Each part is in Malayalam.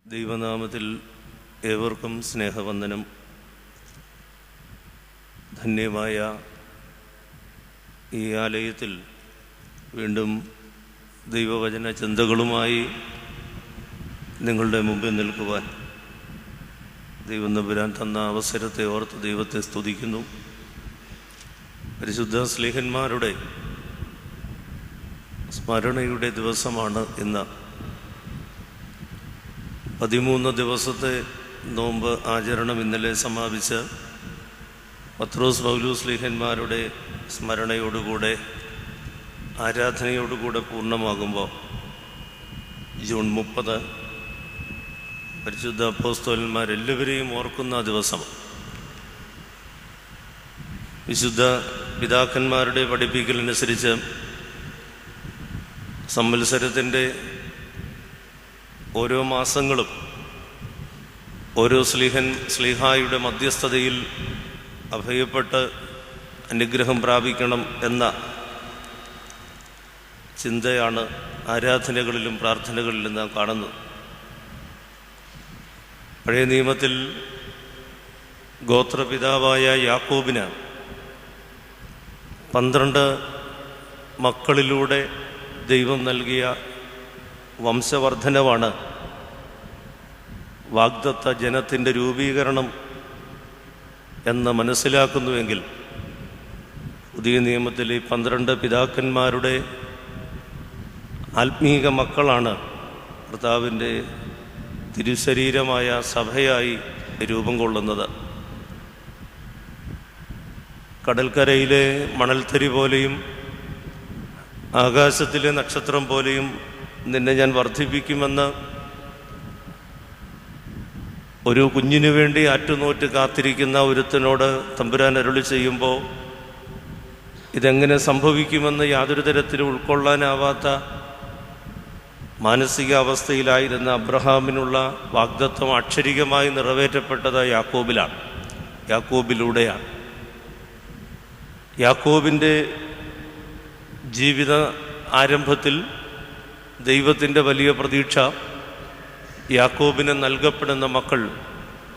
ദൈവനാമത്തിൽ ഏവർക്കും സ്നേഹവന്ദനം. ധന്യമായ ഈ ആലയത്തിൽ വീണ്ടും ദൈവവചന ചിന്തകളുമായി നിങ്ങളുടെ മുമ്പിൽ നിൽക്കുവാൻ ദൈവം തമ്പുരാൻ തന്ന അവസരത്തെ ഓർത്ത് ദൈവത്തെ സ്തുതിക്കുന്നു. പരിശുദ്ധ സ്ലീഹന്മാരുടെ സ്മരണയുടെ ദിവസമാണ് ഇന്ന്. 13 ദിവസത്തെ നോമ്പ് ആചരണം ഇന്നലെ സമാപിച്ച് പത്രോസ് പൗലോസ് സ്ലീഹന്മാരുടെ സ്മരണയോടുകൂടെ ആരാധനയോടുകൂടെ പൂർണ്ണമാകുമ്പോൾ ജൂൺ 30 പരിശുദ്ധ അപ്പോസ്തലന്മാരെല്ലാവരെയും ഓർക്കുന്ന ദിവസം. വിശുദ്ധ പിതാക്കന്മാരുടെ പഠിപ്പിക്കലനുസരിച്ച് സംവത്സരത്തിൻ്റെ ഓരോ മാസങ്ങളും ഓരോ സ്ലീഹായുടെ മധ്യസ്ഥതയിൽ അഭയപ്പെട്ട് അനുഗ്രഹം പ്രാപിക്കണം എന്ന ചിന്തയാണ് ആരാധനകളിലും പ്രാർത്ഥനകളിലും നാം കാണുന്നത്. പഴയ നിയമത്തിൽ ഗോത്രപിതാവായ യാക്കോബിന് 12 മക്കളിലൂടെ ദൈവം നൽകിയ വംശവർദ്ധനവാണ് വാഗ്ദത്ത ജനത്തിൻ്റെ രൂപീകരണം എന്ന് മനസ്സിലാക്കുന്നുവെങ്കിൽ, പുതിയ നിയമത്തിലെ 12 പിതാക്കന്മാരുടെ ആത്മീക മക്കളാണ് കർത്താവിൻ്റെ തിരുശരീരമായ സഭയായി രൂപം കൊള്ളുന്നത്. കടൽക്കരയിലെ മണൽത്തരി പോലെയും ആകാശത്തിലെ നക്ഷത്രം പോലെയും നിന്നെ ഞാൻ വർദ്ധിപ്പിക്കുമെന്ന് ഒരു കുഞ്ഞിനു വേണ്ടി ആറ്റുനോറ്റ് കാത്തിരിക്കുന്ന ഒരുത്തനോട് തമ്പുരാൻ അരുളി ചെയ്യുമ്പോൾ ഇതെങ്ങനെ സംഭവിക്കുമെന്ന് യാതൊരു തരത്തിലും ഉൾക്കൊള്ളാനാവാത്ത മാനസികാവസ്ഥയിലായിരുന്ന അബ്രഹാമിനുള്ള വാഗ്ദത്തം അക്ഷരികമായി നിറവേറ്റപ്പെട്ടത് യാക്കോബിലൂടെയാണ്. യാക്കോബിൻ്റെ ജീവിത ആരംഭത്തിൽ ദൈവത്തിൻ്റെ വലിയ പ്രതീക്ഷ യാക്കോബിന് നൽകപ്പെടുന്ന മക്കൾ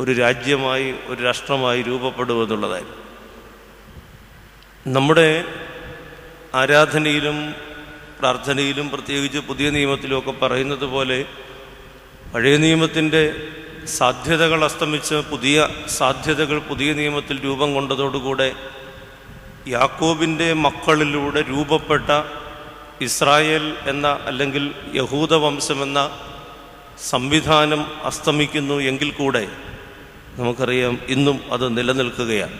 ഒരു രാജ്യമായി, ഒരു രാഷ്ട്രമായി രൂപപ്പെടുമെന്നുള്ളതായിരുന്നു. നമ്മുടെ ആരാധനയിലും പ്രാർത്ഥനയിലും പ്രത്യേകിച്ച് പുതിയ നിയമത്തിലുമൊക്കെ പറയുന്നത് പോലെ പഴയ നിയമത്തിൻ്റെ സാധ്യതകൾ അസ്തമിച്ച് പുതിയ സാധ്യതകൾ പുതിയ നിയമത്തിൽ രൂപം കൊണ്ടതോടുകൂടെ യാക്കോബിൻ്റെ മക്കളിലൂടെ രൂപപ്പെട്ട ഇസ്രായേൽ എന്ന അല്ലെങ്കിൽ യഹൂദ വംശമെന്ന സംവിധാനം അസ്തമിക്കുന്നു എങ്കിൽ കൂടെ നമുക്കറിയാം ഇന്നും അത് നിലനിൽക്കുകയാണ്.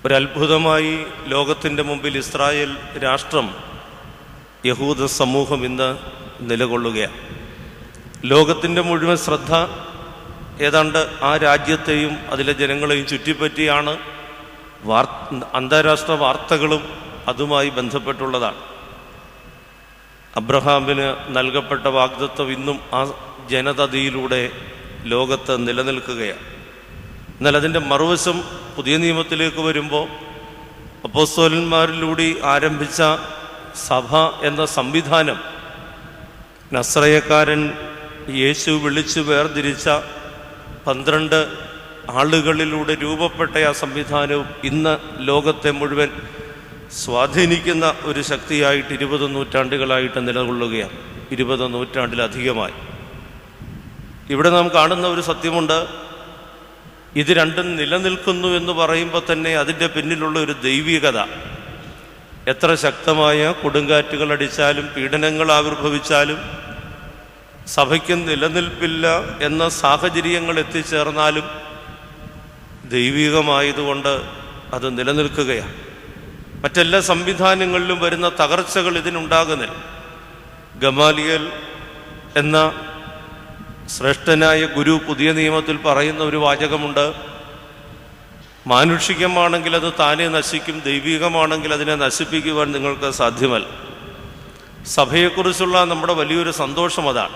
ഒരത്ഭുതമായി ലോകത്തിൻ്റെ മുമ്പിൽ ഇസ്രായേൽ രാഷ്ട്രം, യഹൂദ സമൂഹം ഇന്ന് നിലകൊള്ളുകയാണ്. ലോകത്തിൻ്റെ മുഴുവൻ ശ്രദ്ധ ഏതാണ്ട് ആ രാജ്യത്തെയും അതിലെ ജനങ്ങളെയും ചുറ്റിപ്പറ്റിയാണ്. അന്താരാഷ്ട്ര വാർത്തകളും അതുമായി ബന്ധപ്പെട്ടുള്ളതാണ്. അബ്രഹാമിന് നൽകപ്പെട്ട വാഗ്ദത്തം ഇന്നും ആ ജനതയിലൂടെ ലോകത്ത് നിലനിൽക്കുകയാണ്. എന്നാൽ അതിൻ്റെ മറുവശം പുതിയ നിയമത്തിലേക്ക് വരുമ്പോൾ അപ്പോസ്തലന്മാരിലൂടെ ആരംഭിച്ച സഭ എന്ന സംവിധാനം, നസ്രയക്കാരൻ യേശു വിളിച്ചു വേർതിരിച്ച 12 ആളുകളിലൂടെ രൂപപ്പെട്ട ആ സംവിധാനവും ഇന്ന് ലോകത്തെ മുഴുവൻ സ്വാധീനിക്കുന്ന ഒരു ശക്തിയായിട്ട് 20 നൂറ്റാണ്ടുകളായിട്ട് നിലകൊള്ളുകയാണ്. 20 നൂറ്റാണ്ടിലധികമായി. ഇവിടെ നാം കാണുന്ന ഒരു സത്യമുണ്ട്. ഇത് രണ്ടും നിലനിൽക്കുന്നു എന്ന് പറയുമ്പോൾ തന്നെ അതിൻ്റെ പിന്നിലുള്ള ഒരു ദൈവികത. എത്ര ശക്തമായ കൊടുങ്കാറ്റുകൾ അടിച്ചാലും പീഡനങ്ങൾ ആവിർഭവിച്ചാലും സഭയ്ക്ക് നിലനിൽപ്പില്ല എന്ന സാഹചര്യങ്ങൾ എത്തിച്ചേർന്നാലും ദൈവികമായതുകൊണ്ട് അത് നിലനിൽക്കുകയാണ്. മറ്റെല്ലാ സംവിധാനങ്ങളിലും വരുന്ന തകർച്ചകൾ ഇതിനുണ്ടാകുന്നില്ല. ഗമാലിയേൽ എന്ന ശ്രേഷ്ഠനായ ഗുരു പുതിയ നിയമത്തിൽ പറയുന്ന ഒരു വാചകമുണ്ട്. മാനുഷികമാണെങ്കിൽ അത് താനെ നശിക്കും, ദൈവികമാണെങ്കിൽ അതിനെ നശിപ്പിക്കുവാൻ നിങ്ങൾക്ക് സാധ്യമല്ല. സഭയെക്കുറിച്ചുള്ള നമ്മുടെ വലിയൊരു സന്തോഷം അതാണ്.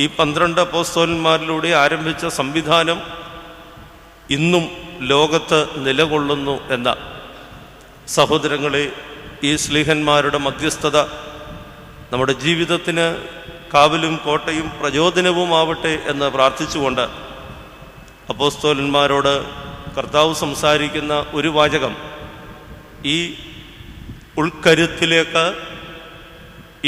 ഈ 12 അപ്പോസ്തലന്മാരിലൂടെ ആരംഭിച്ച സംവിധാനം ഇന്നും ലോകത്ത് നിലകൊള്ളുന്നു എന്ന. സഹോദരങ്ങളെ, ഈ സ്ലീഹന്മാരുടെ മധ്യസ്ഥത നമ്മുടെ ജീവിതത്തിന് കാവലും കോട്ടയും പ്രചോദനവുമാവട്ടെ എന്ന് പ്രാർത്ഥിച്ചുകൊണ്ട് അപ്പോസ്തലന്മാരോട് കർത്താവ് സംസാരിക്കുന്ന ഒരു വാചകം ഈ ഉൾക്കരുത്തിലേക്ക്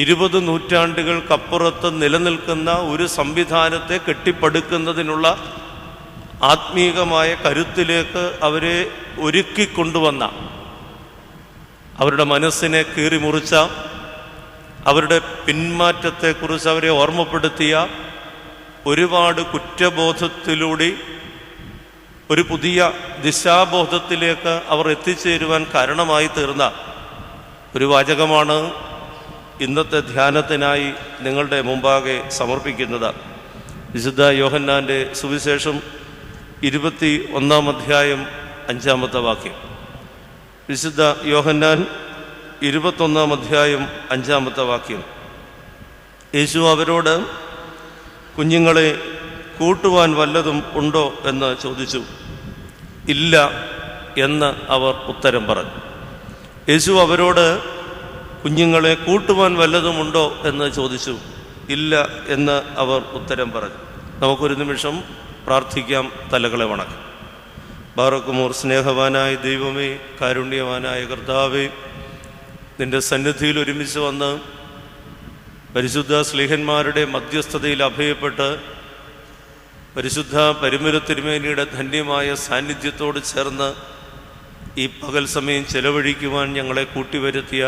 20 നൂറ്റാണ്ടുകൾക്കപ്പുറത്ത് നിലനിൽക്കുന്ന ഒരു സംവിധാനത്തെ കെട്ടിപ്പടുക്കുന്നതിനുള്ള ആത്മീകമായ കരുത്തിലേക്ക് അവരെ ഒരുക്കിക്കൊണ്ടുവന്ന, അവരുടെ മനസ്സിനെ കീറിമുറിച്ച, അവരുടെ പിന്മാറ്റത്തെക്കുറിച്ച് അവരെ ഓർമ്മപ്പെടുത്തിയ, ഒരുപാട് കുറ്റബോധത്തിലൂടെ ഒരു പുതിയ ദിശാബോധത്തിലേക്ക് അവർ എത്തിച്ചേരുവാൻ കാരണമായി തീർന്ന ഒരു വാചകമാണ് ഇന്നത്തെ ധ്യാനത്തിനായി നിങ്ങളുടെ മുമ്പാകെ സമർപ്പിക്കുന്നത്. വിശുദ്ധ യോഹന്നാൻ്റെ സുവിശേഷം 21 അധ്യായം 5 വാക്യം. വിശുദ്ധ യോഹന്നാൻ 21 അധ്യായം 5 വാക്യം. യേശു അവരോട്, കുഞ്ഞുങ്ങളെ കൂട്ടുവാൻ വല്ലതും ഉണ്ടോ എന്ന് ചോദിച്ചു. ഇല്ല എന്ന് അവർ ഉത്തരം പറഞ്ഞു. യേശു അവരോട്, കുഞ്ഞുങ്ങളെ കൂട്ടുവാൻ വല്ലതുമുണ്ടോ എന്ന് ചോദിച്ചു. ഇല്ല എന്ന് അവർ ഉത്തരം പറഞ്ഞു. നമുക്കൊരു നിമിഷം പ്രാർത്ഥിക്കാം, തലകളെ വണക്കാം. ബാറക്കുമോർ. സ്നേഹവാനായ ദൈവമേ, കാരുണ്യവാനായ കർത്താവേ, നിൻ്റെ സന്നിധിയിൽ ഒരുമിച്ച് വന്ന് പരിശുദ്ധ സ്ലീഹന്മാരുടെ മധ്യസ്ഥതയിൽ അഭയപ്പെട്ട് പരിശുദ്ധ പരിമല തിരുമേനിയുടെ ധന്യമായ സാന്നിധ്യത്തോട് ചേർന്ന് ഈ പകൽ സമയം ചെലവഴിക്കുവാൻ ഞങ്ങളെ കൂട്ടിവരുത്തിയ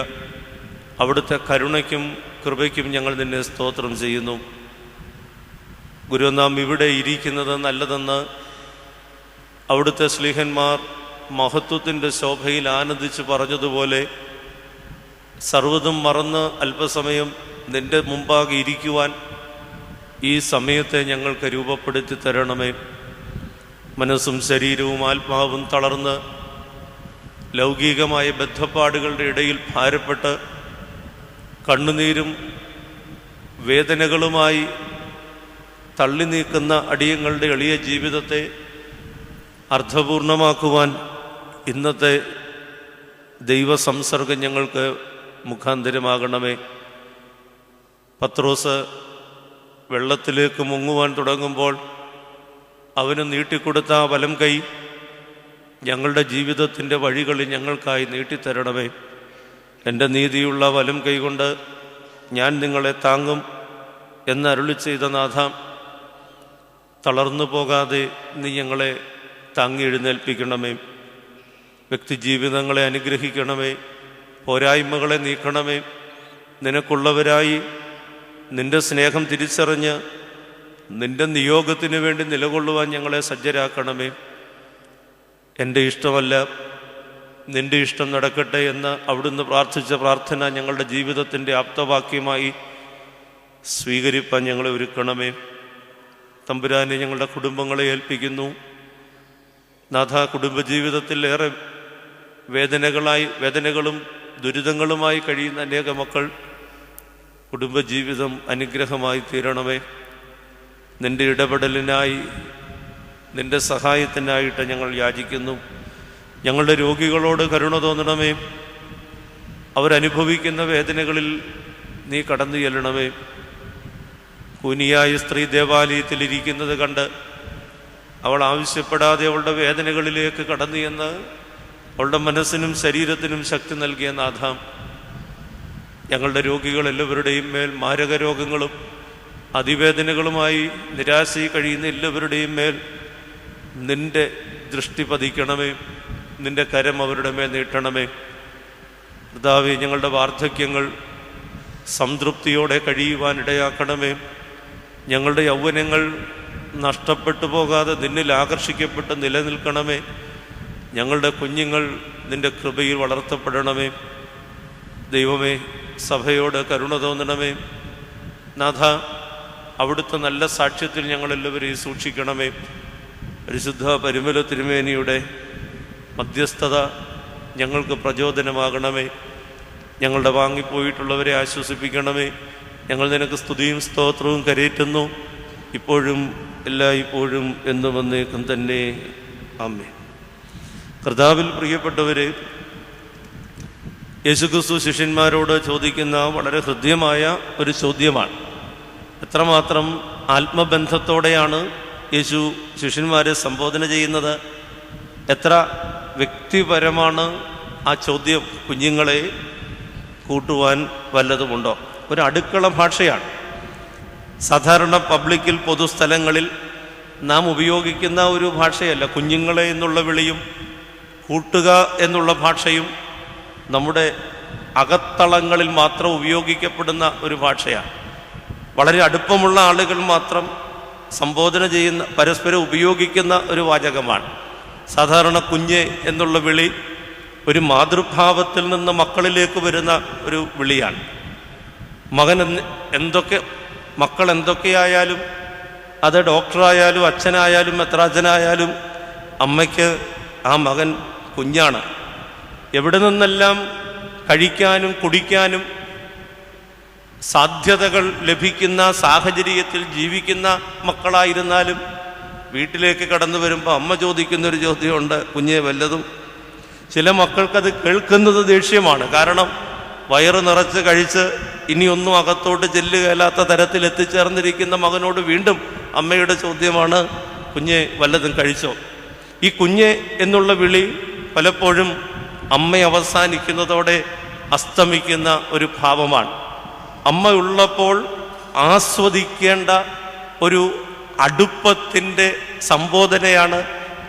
അവിടുത്തെ കരുണയ്ക്കും കൃപയ്ക്കും ഞങ്ങൾ നിന്നെ സ്തോത്രം ചെയ്യുന്നു. ഗുരു, നാം ഇവിടെ ഇരിക്കുന്നത് നല്ലതെന്ന് അവിടുത്തെ സ്ലീഹന്മാർ മഹത്വത്തിൻ്റെ ശോഭയിൽ ആനന്ദിച്ച് പറഞ്ഞതുപോലെ സർവ്വതും മറന്ന് അല്പസമയം നിൻ്റെ മുമ്പാകെ ഇരിക്കുവാൻ ഈ സമയത്തെ ഞങ്ങൾക്ക് രൂപപ്പെടുത്തി തരണമേ. മനസ്സും ശരീരവും ആത്മാവും തളർന്ന് ലൗകികമായ ബദ്ധപ്പാടുകളുടെ ഇടയിൽ ഭാരപ്പെട്ട് കണ്ണുനീരും വേദനകളുമായി തള്ളി നീക്കുന്ന അടിയങ്ങളുടെ എളിയ ജീവിതത്തെ അർത്ഥപൂർണമാക്കുവാൻ ഇന്നത്തെ ദൈവസംസർഗം ഞങ്ങൾക്ക് മുഖാന്തരമാകണമേ. പത്രോസ് വെള്ളത്തിലേക്ക് മുങ്ങുവാൻ തുടങ്ങുമ്പോൾ അവന് നീട്ടിക്കൊടുത്ത ആ വലം കൈ ഞങ്ങളുടെ ജീവിതത്തിൻ്റെ വഴികളിൽ ഞങ്ങൾക്കായി നീട്ടിത്തരണമേ. എൻ്റെ നീതിയുള്ള വലം കൈകൊണ്ട് ഞാൻ നിങ്ങളെ താങ്ങും എന്ന് അരുളി ചെയ്ത നാഥ, തളർന്നു പോകാതെ നീ ഞങ്ങളെ താങ്ങി എഴുന്നേൽപ്പിക്കണമേ. വ്യക്തിജീവിതങ്ങളെ അനുഗ്രഹിക്കണമേ. പോരായ്മകളെ നീക്കണമേ. നിനക്കുള്ളവരായി നിൻ്റെ സ്നേഹം തിരിച്ചറിഞ്ഞ് നിൻ്റെ നിയോഗത്തിന് വേണ്ടി നിലകൊള്ളുവാൻ ഞങ്ങളെ സജ്ജരാക്കണമേ. എൻ്റെ ഇഷ്ടമല്ല നിൻ്റെ ഇഷ്ടം നടക്കട്ടെ എന്ന് അവിടുന്ന് പ്രാർത്ഥിച്ച പ്രാർത്ഥന ഞങ്ങളുടെ ജീവിതത്തിൻ്റെ ആപ്തവാക്യമായി സ്വീകരിപ്പാൻ ഞങ്ങളെ ഒരുക്കണമേ. തമ്പുരാനെ, ഞങ്ങളുടെ കുടുംബങ്ങളെ ഏൽപ്പിക്കുന്നു. നാഥ, കുടുംബജീവിതത്തിൽ ഏറെ വേദനകളും ദുരിതങ്ങളുമായി കഴിയുന്ന അനേക മക്കൾ കുടുംബജീവിതം അനുഗ്രഹമായി തീരണമേ. നിൻ്റെ ഇടപെടലിനായി, നിൻ്റെ സഹായത്തിനായിട്ട് ഞങ്ങൾ യാചിക്കുന്നു. ഞങ്ങളുടെ രോഗികളോട് കരുണ തോന്നണമേ. അവരനുഭവിക്കുന്ന വേദനകളിൽ നീ കടന്നു ചെല്ലണമേ. കൂനിയായ സ്ത്രീ ദേവാലയത്തിലിരിക്കുന്നത് കണ്ട് അവൾ ആവശ്യപ്പെടാതെ അവളുടെ വേദനകളിലേക്ക് കടന്നു ചെന്ന് അവളുടെ മനസ്സിനും ശരീരത്തിനും ശക്തി നൽകിയ നാഥ, ഞങ്ങളുടെ രോഗികളെല്ലാവരുടെയും മേൽ മാരക രോഗങ്ങളും അതിവേദനകളുമായി നിരാശയിൽ കഴിയുന്ന എല്ലാവരുടെയും മേൽ നിൻ്റെ ദൃഷ്ടി പതിക്കണമേ. നിൻ്റെ കരം അവരുടെ മേൽ നീട്ടണമേ. കർത്താവേ, ഞങ്ങളുടെ വാർദ്ധക്യങ്ങൾ സംതൃപ്തിയോടെ കഴിയുവാൻ ഇടയാക്കണമേ. ഞങ്ങളുടെ യൗവനങ്ങൾ നഷ്ടപ്പെട്ടു പോകാതെ നിന്നിൽ ആകർഷിക്കപ്പെട്ട് നിലനിൽക്കണമേ. ഞങ്ങളുടെ കുഞ്ഞുങ്ങൾ നിൻ്റെ കൃപയിൽ വളർത്തപ്പെടണമേ. ദൈവമേ, സഭയോട് കരുണ തോന്നണമേ. നാഥ, അവിടുത്തെ നല്ല സാക്ഷ്യത്തിൽ ഞങ്ങളെല്ലാവരെയും സൂക്ഷിക്കണമേ. പരിശുദ്ധ പരിമല തിരുമേനിയുടെ മധ്യസ്ഥത ഞങ്ങൾക്ക് പ്രചോദനമാകണമേ. ഞങ്ങളുടെ വാങ്ങിപ്പോയിട്ടുള്ളവരെ ആശ്വസിപ്പിക്കണമേ. ഞങ്ങൾ നിനക്ക് സ്തുതിയും സ്തോത്രവും കരേറ്റുന്നു, ഇപ്പോഴും എല്ലായ്പ്പോഴും എന്നും വന്നേക്കും തന്നെ. ആമേൻ. കർത്താവിൽ പ്രിയപ്പെട്ടവരെ, യേശുക്രിസ്തു ശിഷ്യന്മാരോട് ചോദിക്കുന്ന വളരെ ഹൃദ്യമായ ഒരു ചോദ്യമാണ്. എത്രമാത്രം ആത്മബന്ധത്തോടെയാണ് യേശു ശിഷ്യന്മാരെ സംബോധന ചെയ്യുന്നത്. എത്ര വ്യക്തിപരമാണ് ആ ചോദ്യം. കുഞ്ഞുങ്ങളെ കൂട്ടുവാൻ വല്ലതുമുണ്ടോ? ഒരു അടുക്കള ഭാഷയാണ്. സാധാരണ പബ്ലിക്കിൽ, പൊതുസ്ഥലങ്ങളിൽ നാം ഉപയോഗിക്കുന്ന ഒരു ഭാഷയല്ല. കുഞ്ഞുങ്ങളെ എന്നുള്ള വിളിയും കൂട്ടുക എന്നുള്ള ഭാഷയും നമ്മുടെ അകത്തളങ്ങളിൽ മാത്രം ഉപയോഗിക്കപ്പെടുന്ന ഒരു ഭാഷയാണ്. വളരെ അടുപ്പമുള്ള ആളുകൾ മാത്രം സംബോധന ചെയ്യുന്ന, പരസ്പരം ഉപയോഗിക്കുന്ന ഒരു വാചകമാണ്. സാധാരണ കുഞ്ഞ് എന്നുള്ള വിളി ഒരു മാതൃഭാവത്തിൽ നിന്ന് മക്കളിലേക്ക് വരുന്ന ഒരു വിളിയാണ്. മക്കൾ എന്തൊക്കെയായാലും, അത് ഡോക്ടറായാലും അച്ഛനായാലും മെത്രാച്ചനായാലും അമ്മയ്ക്ക് ആ മകൻ കുഞ്ഞാണ്. എവിടെ നിന്നെല്ലാം കഴിക്കാനും കുടിക്കാനും സാധ്യതകൾ ലഭിക്കുന്ന സാഹചര്യത്തിൽ ജീവിക്കുന്ന മക്കളായിരുന്നാലും വീട്ടിലേക്ക് കടന്നു വരുമ്പോൾ അമ്മ ചോദിക്കുന്നൊരു ചോദ്യമുണ്ട്, കുഞ്ഞെ വല്ലതും. ചില മക്കൾക്കത് കേൾക്കുന്നത് ദേഷ്യമാണ്. കാരണം വയറ് നിറച്ച് കഴിച്ച് ഇനിയൊന്നും അകത്തോട്ട് ചെല്ലുകയില്ലാത്ത തരത്തിൽ എത്തിച്ചേർന്നിരിക്കുന്ന മകനോട് വീണ്ടും അമ്മയുടെ ചോദ്യമാണ്, കുഞ്ഞെ വല്ലതും കഴിച്ചോ? ഈ കുഞ്ഞെ എന്നുള്ള വിളി പലപ്പോഴും അമ്മ അവസാനിക്കുന്നതോടെ അസ്തമിക്കുന്ന ഒരു ഭാവമാണ്. അമ്മ ഉള്ളപ്പോൾ ആസ്വദിക്കേണ്ട ഒരു അടുപ്പത്തിൻ്റെ സംബോധനയാണ്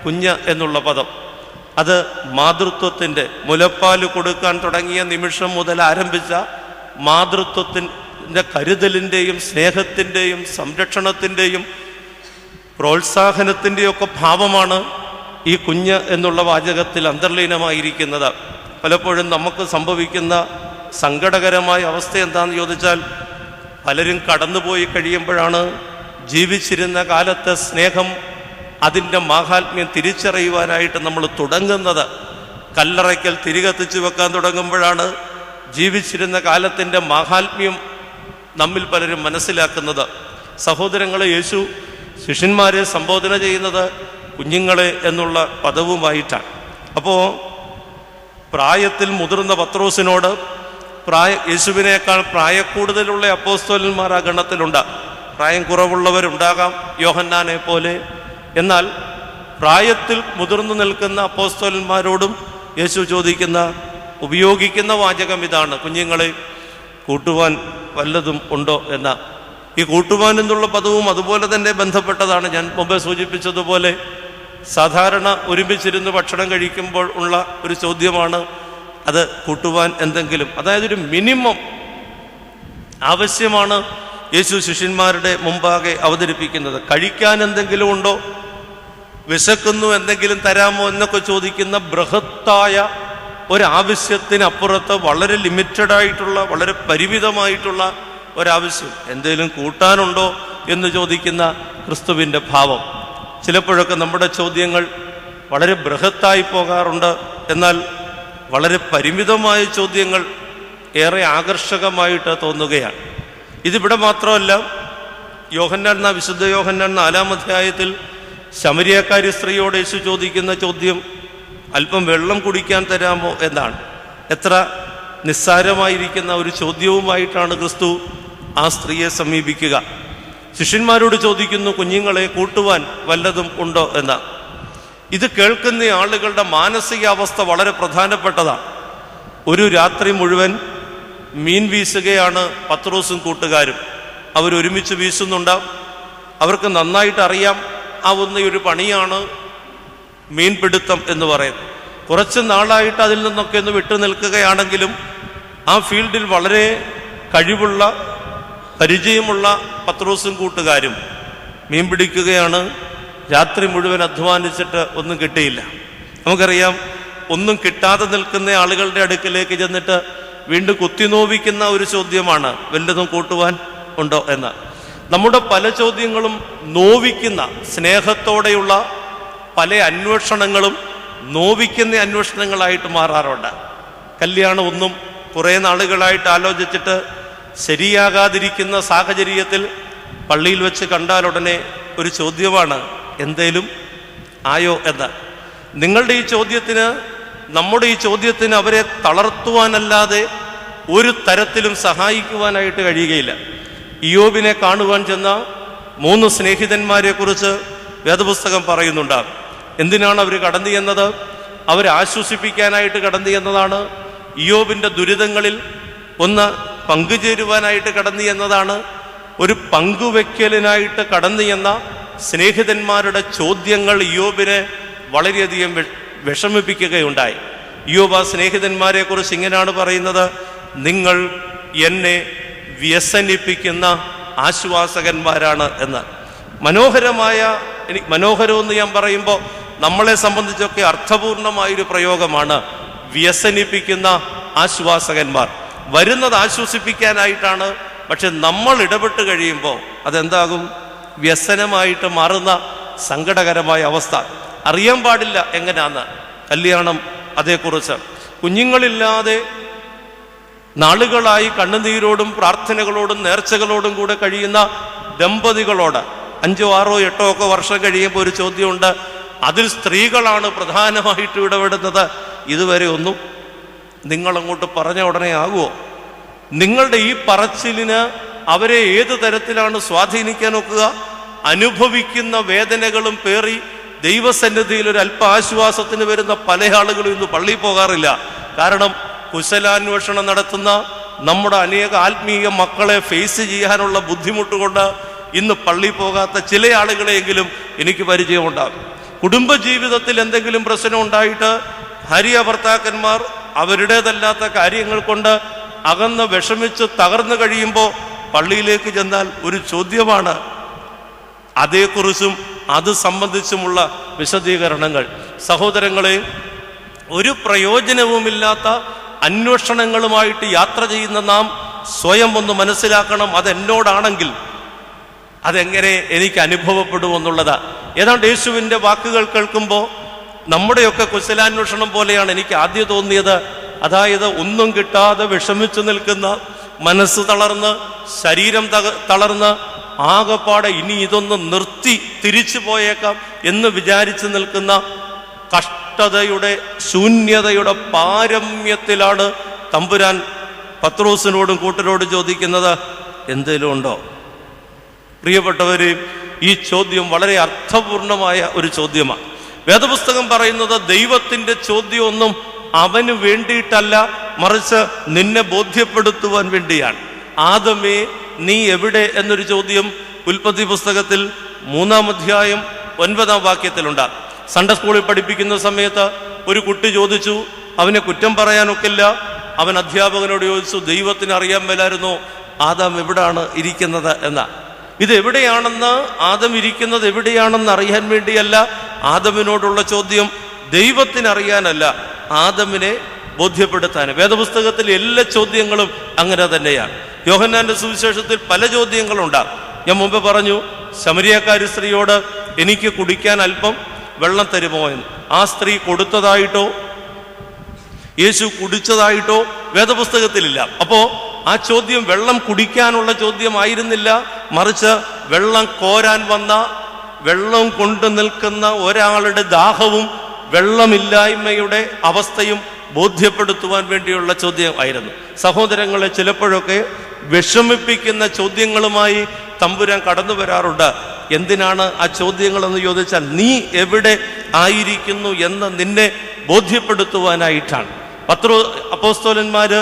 കുഞ്ഞ് എന്നുള്ള പദം. അത് മാതൃത്വത്തിൻ്റെ, മുലപ്പാല് കൊടുക്കാൻ തുടങ്ങിയ നിമിഷം മുതൽ ആരംഭിച്ച മാതൃത്വത്തിൻ്റെ കരുതലിൻ്റെയും സ്നേഹത്തിൻ്റെയും സംരക്ഷണത്തിൻ്റെയും പ്രോത്സാഹനത്തിൻ്റെയൊക്കെ ഭാവമാണ് ഈ കുഞ്ഞ് എന്നുള്ള വാചകത്തിൽ അന്തർലീനമായിരിക്കുന്നത്. പലപ്പോഴും നമുക്ക് സംഭവിക്കുന്ന സങ്കടകരമായ അവസ്ഥ എന്താണെന്ന് ചോദിച്ചാൽ, പലരും കടന്നുപോയി കഴിയുമ്പോഴാണ് ജീവിച്ചിരുന്ന കാലത്തെ സ്നേഹം, അതിൻ്റെ മാഹാത്മ്യം തിരിച്ചറിയുവാനായിട്ട് നമ്മൾ തുടങ്ങുന്നത്. കല്ലറയ്ക്കൽ തിരികത്തിച്ചു വെക്കാൻ തുടങ്ങുമ്പോഴാണ് ജീവിച്ചിരുന്ന കാലത്തിൻ്റെ മാഹാത്മ്യം നമ്മിൽ പലരും മനസ്സിലാക്കുന്നത്. സഹോദരങ്ങളെ, യേശു ശിഷ്യന്മാരെ സംബോധന ചെയ്യുന്നത് കുഞ്ഞുങ്ങളെ എന്നുള്ള പദവുമായിട്ടാണ്. അപ്പോൾ പ്രായത്തിൽ മുതിർന്ന പത്രോസിനോട് യേശുവിനേക്കാൾ പ്രായക്കൂടുതലുള്ള അപ്പോസ്തലന്മാർ ആ ഗണത്തിലുണ്ട്. പ്രായം കുറവുള്ളവരുണ്ടാകാം, യോഹന്നാനെ പോലെ. എന്നാൽ പ്രായത്തിൽ മുതിർന്നു നിൽക്കുന്ന അപ്പോസ്തലന്മാരോടും യേശു ഉപയോഗിക്കുന്ന വാചകം ഇതാണ്, കുഞ്ഞുങ്ങളെ കൂട്ടുവാൻ വല്ലതും ഉണ്ടോ എന്ന. ഈ കൂട്ടുവാൻ എന്നുള്ള പദവും അതുപോലെ തന്നെ ബന്ധപ്പെട്ടതാണ്. ഞാൻ മുമ്പ് സൂചിപ്പിച്ചതുപോലെ സാധാരണ ഒരുമിച്ചിരുന്ന് ഭക്ഷണം കഴിക്കുമ്പോൾ ഉള്ള ഒരു ചോദ്യമാണ് അത് കൂട്ടുവാൻ എന്തെങ്കിലും, അതായത് ഒരു മിനിമം ആവശ്യമാണ് യേശു ശിഷ്യന്മാരുടെ മുമ്പാകെ അവതരിപ്പിക്കുന്നത്. കഴിക്കാൻ എന്തെങ്കിലും ഉണ്ടോ, വിശക്കുന്നു, എന്തെങ്കിലും തരാമോ എന്നൊക്കെ ചോദിക്കുന്ന ബൃഹത്തായ ഒരാവശ്യത്തിനപ്പുറത്ത് വളരെ ലിമിറ്റഡായിട്ടുള്ള, വളരെ പരിമിതമായിട്ടുള്ള ഒരാവശ്യം, എന്തെങ്കിലും കൂട്ടാനുണ്ടോ എന്ന് ചോദിക്കുന്ന ക്രിസ്തുവിൻ്റെ ഭാവം. ചിലപ്പോഴൊക്കെ നമ്മുടെ ചോദ്യങ്ങൾ വളരെ ബൃഹത്തായി പോകാറുണ്ട്. എന്നാൽ വളരെ പരിമിതമായ ചോദ്യങ്ങൾ ഏറെ ആകർഷകമായിട്ട് തോന്നുകയാണ്. ഇതിവിടെ മാത്രമല്ല, വിശുദ്ധ യോഹന്നാൻ 4-ാം അധ്യായത്തിൽ ശമരിയക്കാരി സ്ത്രീയോട് യേശു ചോദിക്കുന്ന ചോദ്യം അല്പം വെള്ളം കുടിക്കാൻ തരാമോ എന്നാണ്. എത്ര നിസ്സാരമായിരിക്കുന്ന ഒരു ചോദ്യവുമായിട്ടാണ് ക്രിസ്തു ആ സ്ത്രീയെ സമീപിക്കുക. ശിഷ്യന്മാരോട് ചോദിക്കുന്നു, കുഞ്ഞുങ്ങളെ കൂട്ടുവാൻ വല്ലതും ഉണ്ടോ എന്ന. ഇത് കേൾക്കുന്ന ആളുകളുടെ മാനസികാവസ്ഥ വളരെ പ്രധാനപ്പെട്ടതാണ്. ഒരു രാത്രി മുഴുവൻ മീൻ വീശുകയാണ് പത്രോസും കൂട്ടുകാരും. അവരൊരുമിച്ച് വീശുന്നുണ്ടാവും. അവർക്ക് നന്നായിട്ട് അറിയാം ആവുന്ന ഒരു പണിയാണ് മീൻപിടുത്തം എന്ന് പറയുന്നത്. കുറച്ച് നാളായിട്ട് അതിൽ നിന്നൊക്കെ ഒന്ന് വിട്ടു നിൽക്കുകയാണെങ്കിലും ആ ഫീൽഡിൽ വളരെ കഴിവുള്ള, പരിചയമുള്ള പത്രോസും കൂട്ടുകാരും മീൻ പിടിക്കുകയാണ്. രാത്രി മുഴുവൻ അധ്വാനിച്ചിട്ട് ഒന്നും കിട്ടിയില്ല. നമുക്കറിയാം, ഒന്നും കിട്ടാതെ നിൽക്കുന്ന ആളുകളുടെ അടുക്കിലേക്ക് ചെന്നിട്ട് വീണ്ടും കുത്തിനോവിക്കുന്ന ഒരു ചോദ്യമാണ് വല്ലതും കൂട്ടുവാൻ ഉണ്ടോ എന്ന്. നമ്മുടെ പല ചോദ്യങ്ങളും നോവിക്കുന്ന, സ്നേഹത്തോടെയുള്ള പല അന്വേഷണങ്ങളും നോവിക്കുന്ന അന്വേഷണങ്ങളായിട്ട് മാറാറുണ്ട്. കല്യാണം ഒന്നും കുറേ നാളുകളായിട്ട് ആലോചിച്ചിട്ട് ശരിയാകാതിരിക്കുന്ന സാഹചര്യത്തിൽ പള്ളിയിൽ വെച്ച് കണ്ടാലുടനെ ഒരു ചോദ്യമാണ്, എന്തേലും ആയോ എന്ന്. നമ്മുടെ ഈ ചോദ്യത്തിന് അവരെ തളർത്തുവാനല്ലാതെ ഒരു തരത്തിലും സഹായിക്കുവാനായിട്ട് കഴിയുകയില്ല. ഇയ്യോബിനെ കാണുവാൻ ചെന്ന 3 സ്നേഹിതന്മാരെ കുറിച്ച് വേദപുസ്തകം പറയുന്നുണ്ട്. എന്തിനാണ് അവർ കടന്നു ചെന്നത്? അവരെ ആശ്വസിപ്പിക്കാനായിട്ട് കടന്നു ചെന്നതാണ്. ഇയ്യോബിൻ്റെ ദുരിതങ്ങളിൽ ഒന്ന് പങ്കുചേരുവാനായിട്ട് കടന്നു ചെന്നതാണ്. ഒരു പങ്കുവെക്കലിനായിട്ട് കടന്നു ചെന്ന സ്നേഹിതന്മാരുടെ ചോദ്യങ്ങൾ ഇയ്യോബിനെ വളരെയധികം വിഷമിപ്പിക്കുകയുണ്ടായി. ഇയ്യോബ് ആ സ്നേഹിതന്മാരെ കുറിച്ച് ഇങ്ങനെയാണ് പറയുന്നത്: നിങ്ങൾ എന്നെ വ്യസനിപ്പിക്കുന്ന ആശ്വാസകന്മാരാണ് എന്ന്. മനോഹരമായ, മനോഹരമെന്ന് ഞാൻ പറയുമ്പോൾ നമ്മളെ സംബന്ധിച്ചൊക്കെ അർത്ഥപൂർണമായൊരു പ്രയോഗമാണ് വ്യസനിപ്പിക്കുന്ന ആശ്വാസകന്മാർ. വരുന്നത് ആശ്വസിപ്പിക്കാനായിട്ടാണ്, പക്ഷെ നമ്മൾ ഇടപെട്ട് കഴിയുമ്പോൾ അതെന്താകും? വ്യസനമായിട്ട് മാറുന്ന സങ്കടകരമായ അവസ്ഥ. അറിയാൻ പാടില്ല എങ്ങനെയാന്ന്. കല്യാണം അതേക്കുറിച്ച്. കുഞ്ഞുങ്ങളില്ലാതെ നാളുകളായി കണ്ണുനീരോടും പ്രാർത്ഥനകളോടും നേർച്ചകളോടും കൂടെ കഴിയുന്ന ദമ്പതികളോട് 5, 6, 8 ഒക്കെ വർഷം കഴിയുമ്പോൾ ഒരു ചോദ്യമുണ്ട്. അതിൽ സ്ത്രീകളാണ് പ്രധാനമായിട്ട് ഇടപെടുന്നത്. ഇതുവരെ ഒന്നും നിങ്ങളങ്ങോട്ട് പറഞ്ഞ ഉടനെ ആകുമോ? നിങ്ങളുടെ ഈ പറച്ചിലിന് അവരെ ഏത് തരത്തിലാണ് സ്വാധീനിക്കാൻ നോക്കുക? അനുഭവിക്കുന്ന വേദനകളും പേറി ദൈവസന്നിധിയിൽ ഒരു അല്പ ആശ്വാസത്തിന് വരുന്ന പല ആളുകളും ഇന്ന് പള്ളിയിൽ പോകാറില്ല. കാരണം കുശലാന്വേഷണം നടത്തുന്ന നമ്മുടെ അനേക ആത്മീയ മക്കളെ ഫേസ് ചെയ്യാനുള്ള ബുദ്ധിമുട്ട് കൊണ്ട് ഇന്ന് പള്ളിയിൽ പോകാത്ത ചില ആളുകളെയെങ്കിലും എനിക്ക് പരിചയമുണ്ടാകും. കുടുംബജീവിതത്തിൽ എന്തെങ്കിലും പ്രശ്നം ഉണ്ടായിട്ട് ഭാര്യ ഭർത്താക്കന്മാർ അവരുടേതല്ലാത്ത കാര്യങ്ങൾ കൊണ്ട് അകന്ന് വിഷമിച്ച് തകർന്നു കഴിയുമ്പോൾ പള്ളിയിലേക്ക് ചെന്നാൽ ഒരു ചോദ്യമാണ്. അതേക്കുറിച്ചും അത് സംബന്ധിച്ചുമുള്ള വിശദീകരണങ്ങൾ. സഹോദരങ്ങളെ, ഒരു പ്രയോജനവുമില്ലാത്ത അന്വേഷണങ്ങളുമായിട്ട് യാത്ര ചെയ്യുന്ന നാം സ്വയം ഒന്ന് മനസ്സിലാക്കണം. അതെന്നോടാണെങ്കിൽ അതെങ്ങനെ എനിക്ക് അനുഭവപ്പെടുമെന്നുള്ളത്. ഏതാണ്ട് യേശുവിൻ്റെ വാക്കുകൾ കേൾക്കുമ്പോൾ നമ്മുടെയൊക്കെ കുശലാന്വേഷണം പോലെയാണ് എനിക്ക് ആദ്യം തോന്നിയത്. അതായത് ഒന്നും കിട്ടാതെ വിഷമിച്ചു നിൽക്കുന്ന, മനസ്സ് തളർന്ന് ശരീരം തളർന്ന് ആകപ്പാടെ ഇനി ഇതൊന്ന് നിർത്തി തിരിച്ചു പോയേക്കാം എന്ന് വിചാരിച്ചു നിൽക്കുന്ന കഷ്ടതയുടെ, ശൂന്യതയുടെ പാരമ്യത്തിലാണ് തമ്പുരാൻ പത്രോസിനോടും കൂട്ടരോടും ചോദിക്കുന്നത്, എന്തേലും ഉണ്ടോ? പ്രിയപ്പെട്ടവരെ, ഈ ചോദ്യം വളരെ അർത്ഥപൂർണമായ ഒരു ചോദ്യമാണ്. വേദപുസ്തകം പറയുന്നത് ദൈവത്തിൻ്റെ ചോദ്യമൊന്നും അവന് വേണ്ടിയിട്ടല്ല, മറിച്ച് നിന്നെ ബോധ്യപ്പെടുത്തുവാൻ വേണ്ടിയാണ്. ആദമേ, നീ എവിടെ എന്നൊരു ചോദ്യം ഉൽപ്പത്തി പുസ്തകത്തിൽ 3-ാം അധ്യായം 9-ാം വാക്യത്തിലുണ്ട്. സൺഡേ സ്കൂളിൽ പഠിപ്പിക്കുന്ന സമയത്ത് ഒരു കുട്ടി ചോദിച്ചു, അവനെ കുറ്റം പറയാനൊക്കില്ല. അവൻ അധ്യാപകനോട് ചോദിച്ചു, ദൈവത്തിന് അറിയാൻ മേലായിരുന്നോ ആദം എവിടാണ് ഇരിക്കുന്നത് എന്ന. ഇതെവിടെയാണെന്ന്, ആദം ഇരിക്കുന്നത് എവിടെയാണെന്ന് അറിയാൻ വേണ്ടിയല്ല ആദമിനോടുള്ള ചോദ്യം. ദൈവത്തിനറിയാനല്ല, ആദമിനെ ബോധ്യപ്പെടുത്താൻ. വേദപുസ്തകത്തിലെ എല്ലാ ചോദ്യങ്ങളും അങ്ങനെ തന്നെയാണ്. യോഹന്നാന്റെ സുവിശേഷത്തിൽ പല ചോദ്യങ്ങളുണ്ടാകും. ഞാൻ മുമ്പ് പറഞ്ഞു, ശമരിയക്കാരി സ്ത്രീയോട് എനിക്ക് കുടിക്കാൻ അല്പം വെള്ളം തരുമോ എന്ന്. ആ സ്ത്രീ കൊടുത്തതായിട്ടോ യേശു കുടിച്ചതായിട്ടോ വേദപുസ്തകത്തിലില്ല. അപ്പോൾ ആ ചോദ്യം വെള്ളം കുടിക്കാനുള്ള ചോദ്യമായിരുന്നില്ല, മറിച്ച് വെള്ളം കോരാൻ വന്ന, വെള്ളം കൊണ്ടു നിൽക്കുന്ന ഒരാളുടെ ദാഹവും വെള്ളമില്ലായ്മയുടെ അവസ്ഥയും ബോധ്യപ്പെടുത്തുവാൻ വേണ്ടിയുള്ള ചോദ്യം ആയിരുന്നു. സഹോദരങ്ങളെ, ചിലപ്പോഴൊക്കെ വിഷമിപ്പിക്കുന്ന ചോദ്യങ്ങളുമായി തമ്പുരാൻ കടന്നു വരാറുണ്ട്. എന്തിനാണ് ആ ചോദ്യങ്ങളെന്ന് ചോദിച്ചാൽ, നീ എവിടെ ആയിരിക്കുന്നു എന്ന് നിന്നെ ബോധ്യപ്പെടുത്തുവാനായിട്ടാണ്. അപ്പോസ്തലന്മാര്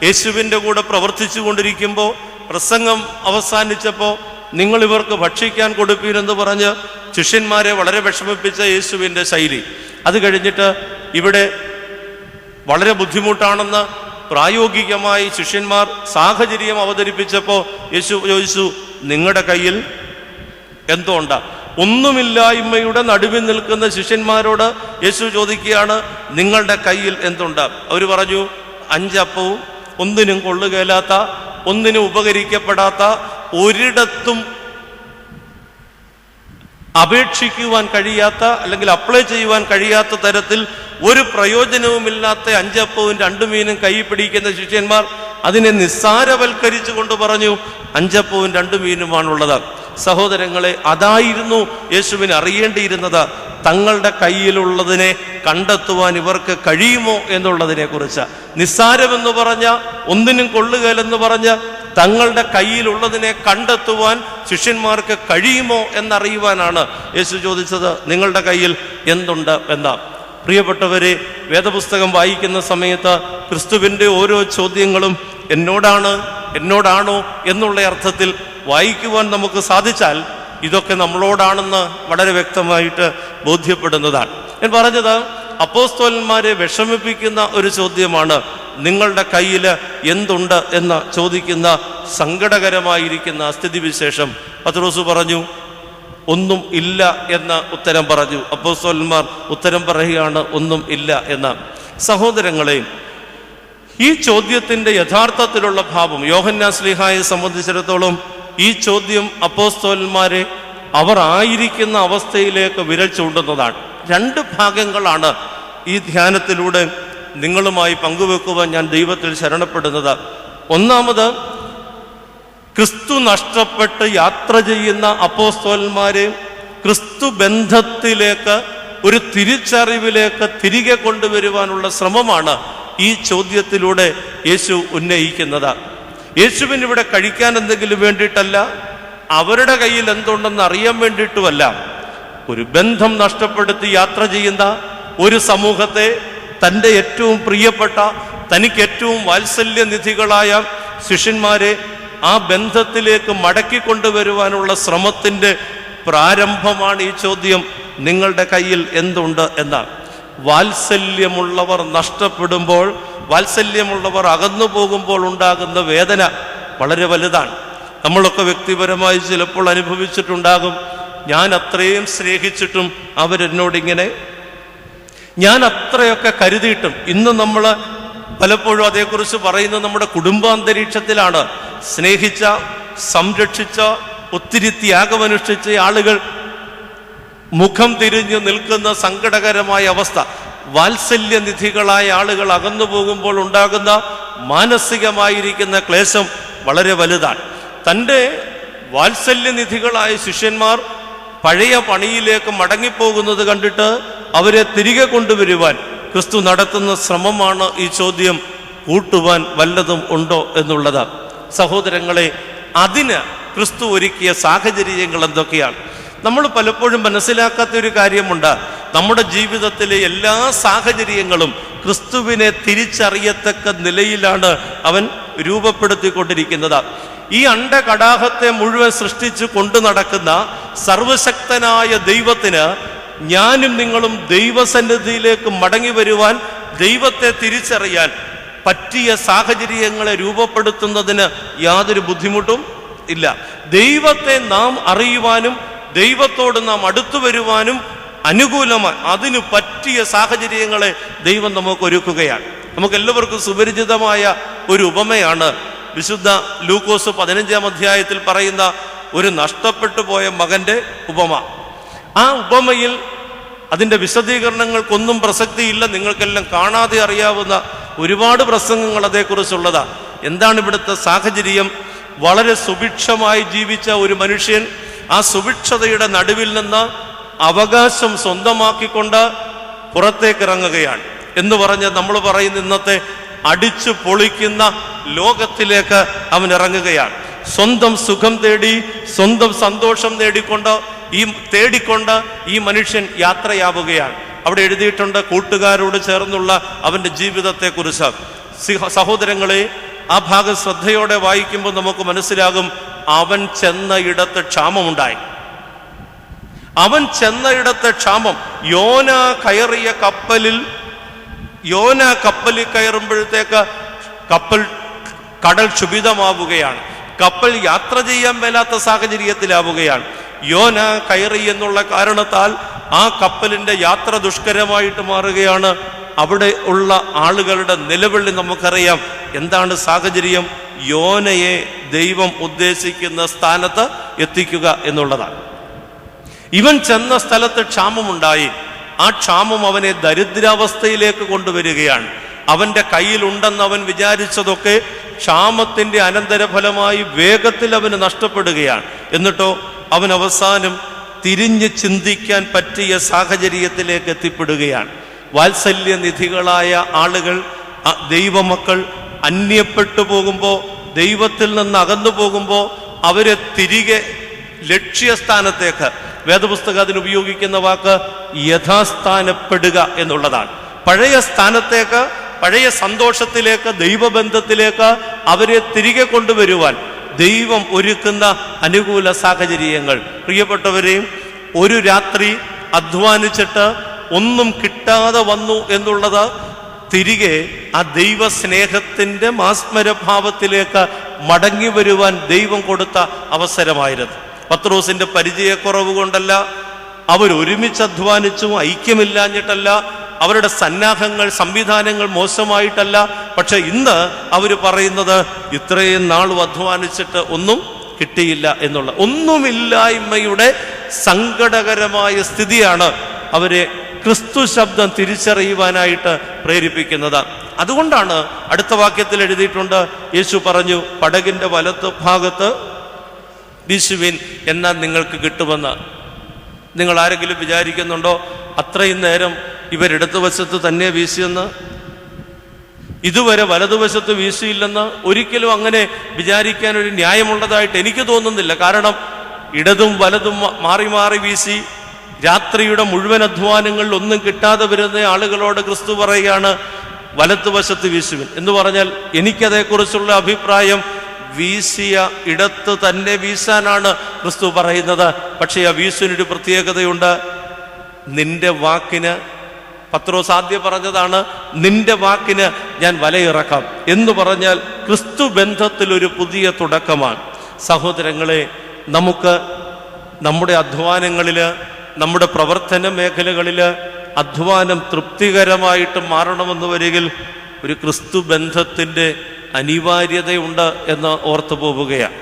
യേശുവിൻ്റെ കൂടെ പ്രവർത്തിച്ചു കൊണ്ടിരിക്കുമ്പോൾ പ്രസംഗം അവസാനിച്ചപ്പോൾ നിങ്ങൾ ഇവർക്ക് ഭക്ഷിക്കാൻ കൊടുപ്പീനെന്ന് പറഞ്ഞ് ശിഷ്യന്മാരെ വളരെ വിഷമിപ്പിച്ച യേശുവിൻ്റെ ശൈലി. അത് കഴിഞ്ഞിട്ട് ഇവിടെ വളരെ ബുദ്ധിമുട്ടാണെന്ന് പ്രായോഗികമായി ശിഷ്യന്മാർ സാഹചര്യം അവതരിപ്പിച്ചപ്പോൾ യേശു ചോദിച്ചു, നിങ്ങളുടെ കയ്യിൽ എന്തോ ഉണ്ട്? ഒന്നുമില്ലായ്മയുടെ നടുവിൽ നിൽക്കുന്ന ശിഷ്യന്മാരോട് യേശു ചോദിക്കുകയാണ്, നിങ്ങളുടെ കയ്യിൽ എന്തുണ്ട്? അവർ പറഞ്ഞു, 5 അപ്പവും ഒന്നിനും കൊള്ളുകയില്ലാത്ത, ഒന്നിനും ഉപകരിക്കപ്പെടാത്ത, ഒരിടത്തും അപേക്ഷിക്കുവാൻ കഴിയാത്ത അല്ലെങ്കിൽ അപ്ലൈ ചെയ്യുവാൻ കഴിയാത്ത തരത്തിൽ ഒരു പ്രയോജനവുമില്ലാത്ത 5 അപ്പവും 2 മീനും കൈ പിടിക്കുന്ന ശിഷ്യന്മാർ അതിനെ നിസ്സാരവൽക്കരിച്ചു കൊണ്ട് പറഞ്ഞു, 5 അപ്പവും 2 മീനുമാണുള്ളത്. സഹോദരങ്ങളെ, അതായിരുന്നു യേശുവിന് അറിയേണ്ടിയിരുന്നത്. തങ്ങളുടെ കയ്യിലുള്ളതിനെ കണ്ടെത്തുവാൻ ഇവർക്ക് കഴിയുമോ എന്നുള്ളതിനെ കുറിച്ച്. നിസ്സാരമെന്ന് പറഞ്ഞ, ഒന്നിനും കൊള്ളുകയില്ലെന്ന് പറഞ്ഞ് തങ്ങളുടെ കയ്യിലുള്ളതിനെ കണ്ടെത്തുവാൻ ശിഷ്യന്മാർക്ക് കഴിയുമോ എന്നറിയുവാനാണ് യേശു ചോദിച്ചത്, നിങ്ങളുടെ കയ്യിൽ എന്തുണ്ട് എന്നാ. പ്രിയപ്പെട്ടവരെ, വേദപുസ്തകം വായിക്കുന്ന സമയത്ത് ക്രിസ്തുവിൻ്റെ ഓരോ ചോദ്യങ്ങളും എന്നോടാണോ എന്നുള്ള അർത്ഥത്തിൽ വായിക്കുവാൻ നമുക്ക് സാധിച്ചാൽ ഇതൊക്കെ നമ്മളോടാണെന്ന് വളരെ വ്യക്തമായിട്ട് ബോധ്യപ്പെടുന്നതാണ്. ഞാൻ പറഞ്ഞത്, അപ്പോസ്തലന്മാരെ വിഷമിപ്പിക്കുന്ന ഒരു ചോദ്യമാണ് നിങ്ങളുടെ കയ്യിൽ എന്തുണ്ട് എന്ന് ചോദിക്കുന്ന സങ്കടകരമായിരിക്കുന്ന സ്ഥിതിവിശേഷം. പത്രോസ് പറഞ്ഞു ഒന്നും ഇല്ല എന്ന് ഉത്തരം പറഞ്ഞു. അപ്പോസ്തലന്മാർ ഉത്തരം പറയുകയാണ് ഒന്നും ഇല്ല എന്ന്. സഹോദരങ്ങളെ, ഈ ചോദ്യത്തിൻ്റെ യഥാർത്ഥത്തിലുള്ള ഭാവം യോഹന്നാൻ ശ്ലീഹായെ സംബന്ധിച്ചിടത്തോളം ഈ ചോദ്യം അപ്പോസ്തലന്മാരെ അവർ ആയിരിക്കുന്ന അവസ്ഥയിലേക്ക് വിരൽ ചൂണ്ടുന്നതാണ്. രണ്ട് ഭാഗങ്ങളാണ് ഈ ധ്യാനത്തിലൂടെ നിങ്ങളുമായി പങ്കുവെക്കുവാൻ ഞാൻ ദൈവത്തിൽ ശരണപ്പെടുന്നത്. ഒന്നാമത്, ക്രിസ്തു നഷ്ടപ്പെട്ട് യാത്ര ചെയ്യുന്ന അപ്പോസ്തലന്മാരെ ക്രിസ്തു ബന്ധത്തിലേക്ക്, ഒരു തിരിച്ചറിവിലേക്ക് തിരികെ കൊണ്ടുവരുവാനുള്ള ശ്രമമാണ് ഈ ചോദ്യത്തിലൂടെ യേശു ഉന്നയിക്കുന്നത്. യേശുവിന് ഇവിടെ കഴിക്കാൻ എന്തെങ്കിലും വേണ്ടിയിട്ടല്ല, അവരുടെ കയ്യിൽ എന്തുണ്ടെന്ന് അറിയാൻ വേണ്ടിയിട്ടുമല്ല. ഒരു ബന്ധം നഷ്ടപ്പെടുത്തി യാത്ര ചെയ്യുന്ന ഒരു സമൂഹത്തെ, തൻ്റെ ഏറ്റവും പ്രിയപ്പെട്ട, തനിക്ക് ഏറ്റവും വാത്സല്യനിധികളായ ശിഷ്യന്മാരെ ആ ബന്ധത്തിലേക്ക് മടക്കിക്കൊണ്ടുവരുവാനുള്ള ശ്രമത്തിൻ്റെ പ്രാരംഭമാണ് ഈ ചോദ്യം, നിങ്ങളുടെ കയ്യിൽ എന്തുണ്ട് എന്നാണ്. വാത്സല്യമുള്ളവർ നഷ്ടപ്പെടുമ്പോൾ, വാത്സല്യമുള്ളവർ അകന്നു പോകുമ്പോൾ ഉണ്ടാകുന്ന വേദന വളരെ വലുതാണ്. നമ്മളൊക്കെ വ്യക്തിപരമായി ചിലപ്പോൾ അനുഭവിച്ചിട്ടുണ്ടാകും. ഞാൻ അത്രയും സ്നേഹിച്ചിട്ടും അവരെന്നോടിങ്ങനെ, ഞാൻ അത്രയൊക്കെ കരുതിയിട്ടും. ഇന്ന് നമ്മൾ പലപ്പോഴും അതേക്കുറിച്ച് പറയുന്നത് നമ്മുടെ കുടുംബാന്തരീക്ഷത്തിലാണ്. സ്നേഹിച്ച, സംരക്ഷിച്ച, ഒത്തിരി ത്യാഗമനുഷ്ഠിച്ച ആളുകൾ മുഖം തിരിഞ്ഞു നിൽക്കുന്ന സങ്കടകരമായ അവസ്ഥ. വാത്സല്യനിധികളായ ആളുകൾ അകന്നു പോകുമ്പോൾ ഉണ്ടാകുന്ന മാനസികമായിരിക്കുന്ന ക്ലേശം വളരെ വലുതാണ്. തൻ്റെ വാത്സല്യനിധികളായ ശിഷ്യന്മാർ പഴയ പണിയിലേക്ക് മടങ്ങിപ്പോകുന്നത് കണ്ടിട്ട് അവരെ തിരികെ കൊണ്ടുവരുവാൻ ക്രിസ്തു നടത്തുന്ന ശ്രമമാണ് ഈ ചോദ്യം, കൂട്ടുവാൻ വല്ലതും ഉണ്ടോ എന്നുള്ളത്. സഹോദരങ്ങളെ, അതിന് ക്രിസ്തു ഒരുക്കിയ സാഹചര്യങ്ങൾ എന്തൊക്കെയാണ്? നമ്മൾ പലപ്പോഴും മനസ്സിലാക്കാത്ത ഒരു കാര്യമുണ്ട്. നമ്മുടെ ജീവിതത്തിലെ എല്ലാ സാഹചര്യങ്ങളും ക്രിസ്തുവിനെ തിരിച്ചറിയത്തക്ക നിലയിലാണ് അവൻ രൂപപ്പെടുത്തിക്കൊണ്ടിരിക്കുന്നത്. ഈ അണ്ഡകടാഹത്തെ മുഴുവൻ സൃഷ്ടിച്ചു കൊണ്ടു നടക്കുന്ന സർവശക്തനായ ദൈവത്തിന് ഞാനും നിങ്ങളും ദൈവസന്നിധിയിലേക്ക് മടങ്ങി വരുവാൻ, ദൈവത്തെ തിരിച്ചറിയാൻ പറ്റിയ സാഹചര്യങ്ങളെ രൂപപ്പെടുത്തുന്നതിന് യാതൊരു ബുദ്ധിമുട്ടും ഇല്ല. ദൈവത്തെ നാം അറിയുവാനും ദൈവത്തോട് നാം അടുത്തു വരുവാനും അനുകൂലമായി അതിന് പറ്റിയ സാഹചര്യങ്ങളെ ദൈവം നമുക്ക് ഒരുക്കുകയാണ്. നമുക്കെല്ലാവർക്കും സുപരിചിതമായ ഒരു ഉപമയാണ് വിശുദ്ധ ലൂക്കോസ് 15-ാം അധ്യായത്തിൽ പറയുന്ന ഒരു നഷ്ടപ്പെട്ടു പോയ മകൻ്റെ ഉപമ. ആ ഉപമയിൽ അതിൻ്റെ വിശദീകരണങ്ങൾക്കൊന്നും പ്രസക്തിയില്ല. നിങ്ങൾക്കെല്ലാം കാണാതെ അറിയാവുന്ന ഒരുപാട് പ്രസംഗങ്ങൾ അതേക്കുറിച്ചുള്ളതാണ്. എന്താണ് ഇവിടുത്തെ സാഹചര്യം? വളരെ സുഭിക്ഷമായി ജീവിച്ച ഒരു മനുഷ്യൻ ആ സുഭിക്ഷതയുടെ നടുവിൽ നിന്ന് അവകാശം സ്വന്തമാക്കിക്കൊണ്ട് പുറത്തേക്ക് ഇറങ്ങുകയാണ്. എന്ന് പറഞ്ഞ് നമ്മൾ പറയുന്ന ഇന്നത്തെ അടിച്ചു പൊളിക്കുന്ന ലോകത്തിലേക്ക് അവൻ ഇറങ്ങുകയാണ്. സ്വന്തം സുഖം തേടി, സ്വന്തം സന്തോഷം തേടിക്കൊണ്ട് ഈ മനുഷ്യൻ യാത്രയാവുകയാണ്. അവിടെ എഴുതിയിട്ടുണ്ട് കൂട്ടുകാരോട് ചേർന്നുള്ള അവൻ്റെ ജീവിതത്തെക്കുറിച്ച്. സഹോദരങ്ങളെ, ആ ഭാഗം ശ്രദ്ധയോടെ വായിക്കുമ്പോൾ നമുക്ക് മനസ്സിലാകും, അവൻ ചെന്ന ഇടത്ത് ക്ഷാമമുണ്ടായി. അവൻ ചെന്ന ഇടത്തെ ക്ഷാമം. യോന കപ്പലിൽ കയറുമ്പോഴത്തേക്ക് കടൽ ക്ഷുഭിതമാവുകയാണ്. കപ്പൽ യാത്ര ചെയ്യാൻ മേലാത്ത സാഹചര്യത്തിലാവുകയാണ്. യോന കയറി എന്നുള്ള കാരണത്താൽ ആ കപ്പലിൻ്റെ യാത്ര ദുഷ്കരമായിട്ട് മാറുകയാണ്. അവിടെ ഉള്ള ആളുകളുടെ നിലവിളി നമുക്കറിയാം. എന്താണ് സാഹചര്യം? യോനയെ ദൈവം ഉദ്ദേശിക്കുന്ന സ്ഥാനത്ത് എത്തിക്കുക എന്നുള്ളതാണ്. ഇവൻ ചെന്ന സ്ഥലത്ത് ക്ഷാമമുണ്ടായി. ആ ക്ഷാമം അവനെ ദരിദ്രാവസ്ഥയിലേക്ക് കൊണ്ടുവരികയാണ്. അവൻ്റെ കയ്യിലുണ്ടെന്ന് അവൻ വിചാരിച്ചതൊക്കെ ക്ഷാമത്തിൻ്റെ അനന്തരഫലമായി വേഗത്തിൽ അവന് നഷ്ടപ്പെടുകയാണ്. എന്നിട്ടോ അവൻ അവസാനം തിരിഞ്ഞ് ചിന്തിക്കാൻ പറ്റിയ സാഹചര്യത്തിലേക്ക് എത്തിപ്പെടുകയാണ്. വാത്സല്യനിധികളായ ആളുകൾ, ദൈവമക്കൾ അന്യപ്പെട്ടു പോകുമ്പോൾ ദൈവത്തിൽ നിന്ന് അകന്നു പോകുമ്പോൾ അവരെ തിരികെ ലക്ഷ്യസ്ഥാനത്തേക്ക്, വേദപുസ്തകം അതിനുപയോഗിക്കുന്ന വാക്ക് യഥാസ്ഥാനപ്പെടുക എന്നുള്ളതാണ്. പഴയ സ്ഥാനത്തേക്ക്, പഴയ സന്തോഷത്തിലേക്ക്, ദൈവബന്ധത്തിലേക്ക് അവരെ തിരികെ കൊണ്ടുവരുവാൻ ദൈവം ഒരുക്കുന്ന അനുകൂല സാഹചര്യങ്ങൾ. പ്രിയപ്പെട്ടവരെയും, ഒരു രാത്രി അധ്വാനിച്ചിട്ട് ഒന്നും കിട്ടാതെ വന്നു എന്നുള്ളത് തിരികെ ആ ദൈവസ്നേഹത്തിൻ്റെ മാസ്മരഭാവത്തിലേക്ക് മടങ്ങി വരുവാൻ ദൈവം കൊടുത്ത അവസരമായിരുന്നു. പത്രോസിന്റെ പരിചയക്കുറവ് കൊണ്ടല്ല, അവരൊരുമിച്ച് അധ്വാനിച്ചു, ഐക്യമില്ലാഞ്ഞിട്ടല്ല, അവരുടെ സന്നാഹങ്ങൾ സംവിധാനങ്ങൾ മോശമായിട്ടല്ല. പക്ഷെ ഇന്ന് അവർ പറയുന്നത് ഇത്രയും നാളും അധ്വാനിച്ചിട്ട് ഒന്നും കിട്ടിയില്ല എന്നുള്ള ഒന്നുമില്ലായ്മയുടെ സങ്കടകരമായ സ്ഥിതിയാണ് അവരെ ക്രിസ്തു ശബ്ദം തിരിച്ചറിയുവാനായിട്ട് പ്രേരിപ്പിക്കുന്നത്. അതുകൊണ്ടാണ് അടുത്ത വാക്യത്തിൽ എഴുതിയിട്ടുണ്ട്, യേശു പറഞ്ഞു, പടകിന്റെ വലത്ത് ഭാഗത്ത് വീശുവിൻ എന്നാൽ നിങ്ങൾക്ക് കിട്ടുമെന്ന്. നിങ്ങൾ ആരെങ്കിലും വിചാരിക്കുന്നുണ്ടോ അത്രയും നേരം ഇവരിടതുവശത്ത് തന്നെ വീശിയെന്ന്? ഇതുവരെ വലതുവശത്ത് വീശിയില്ലെന്ന് ഒരിക്കലും അങ്ങനെ വിചാരിക്കാൻ ഒരു ന്യായമുള്ളതായിട്ട് എനിക്ക് തോന്നുന്നില്ല. കാരണം ഇടതും വലതും മാറി മാറി വീശി രാത്രിയുടെ മുഴുവൻ അധ്വാനങ്ങളിൽ ഒന്നും കിട്ടാതെ വരുന്ന ആളുകളോട് ക്രിസ്തു പറയുകയാണ് വലത്തുവശത്ത് വീശുവിൻ എന്ന് പറഞ്ഞാൽ എനിക്കതേക്കുറിച്ചുള്ള അഭിപ്രായം വീശിയ ഇടത്ത് തന്നെ വീശാനാണ് ക്രിസ്തു പറയുന്നത്. പക്ഷേ ആ വീശിനൊരു പ്രത്യേകതയുണ്ട്. നിന്റെ വാക്കിന്, പത്രോസ് ആദ്യം പറഞ്ഞതാണ്, നിന്റെ വാക്കിന് ഞാൻ വലയിറക്കാം എന്ന് പറഞ്ഞാൽ ക്രിസ്തു ബന്ധത്തിലൊരു പുതിയ തുടക്കമാണ്. സഹോദരങ്ങളെ, നമുക്ക് നമ്മുടെ അധ്വാനങ്ങളിൽ, നമ്മുടെ പ്രവർത്തന മേഖലകളിൽ അധ്വാനം തൃപ്തികരമായിട്ട് മാറണമെന്ന് വരികിൽ ഒരു ക്രിസ്തു ബന്ധത്തിൻ്റെ അനിവാര്യതയുണ്ട് എന്ന് ഓർത്തു പോവുകയാണ്.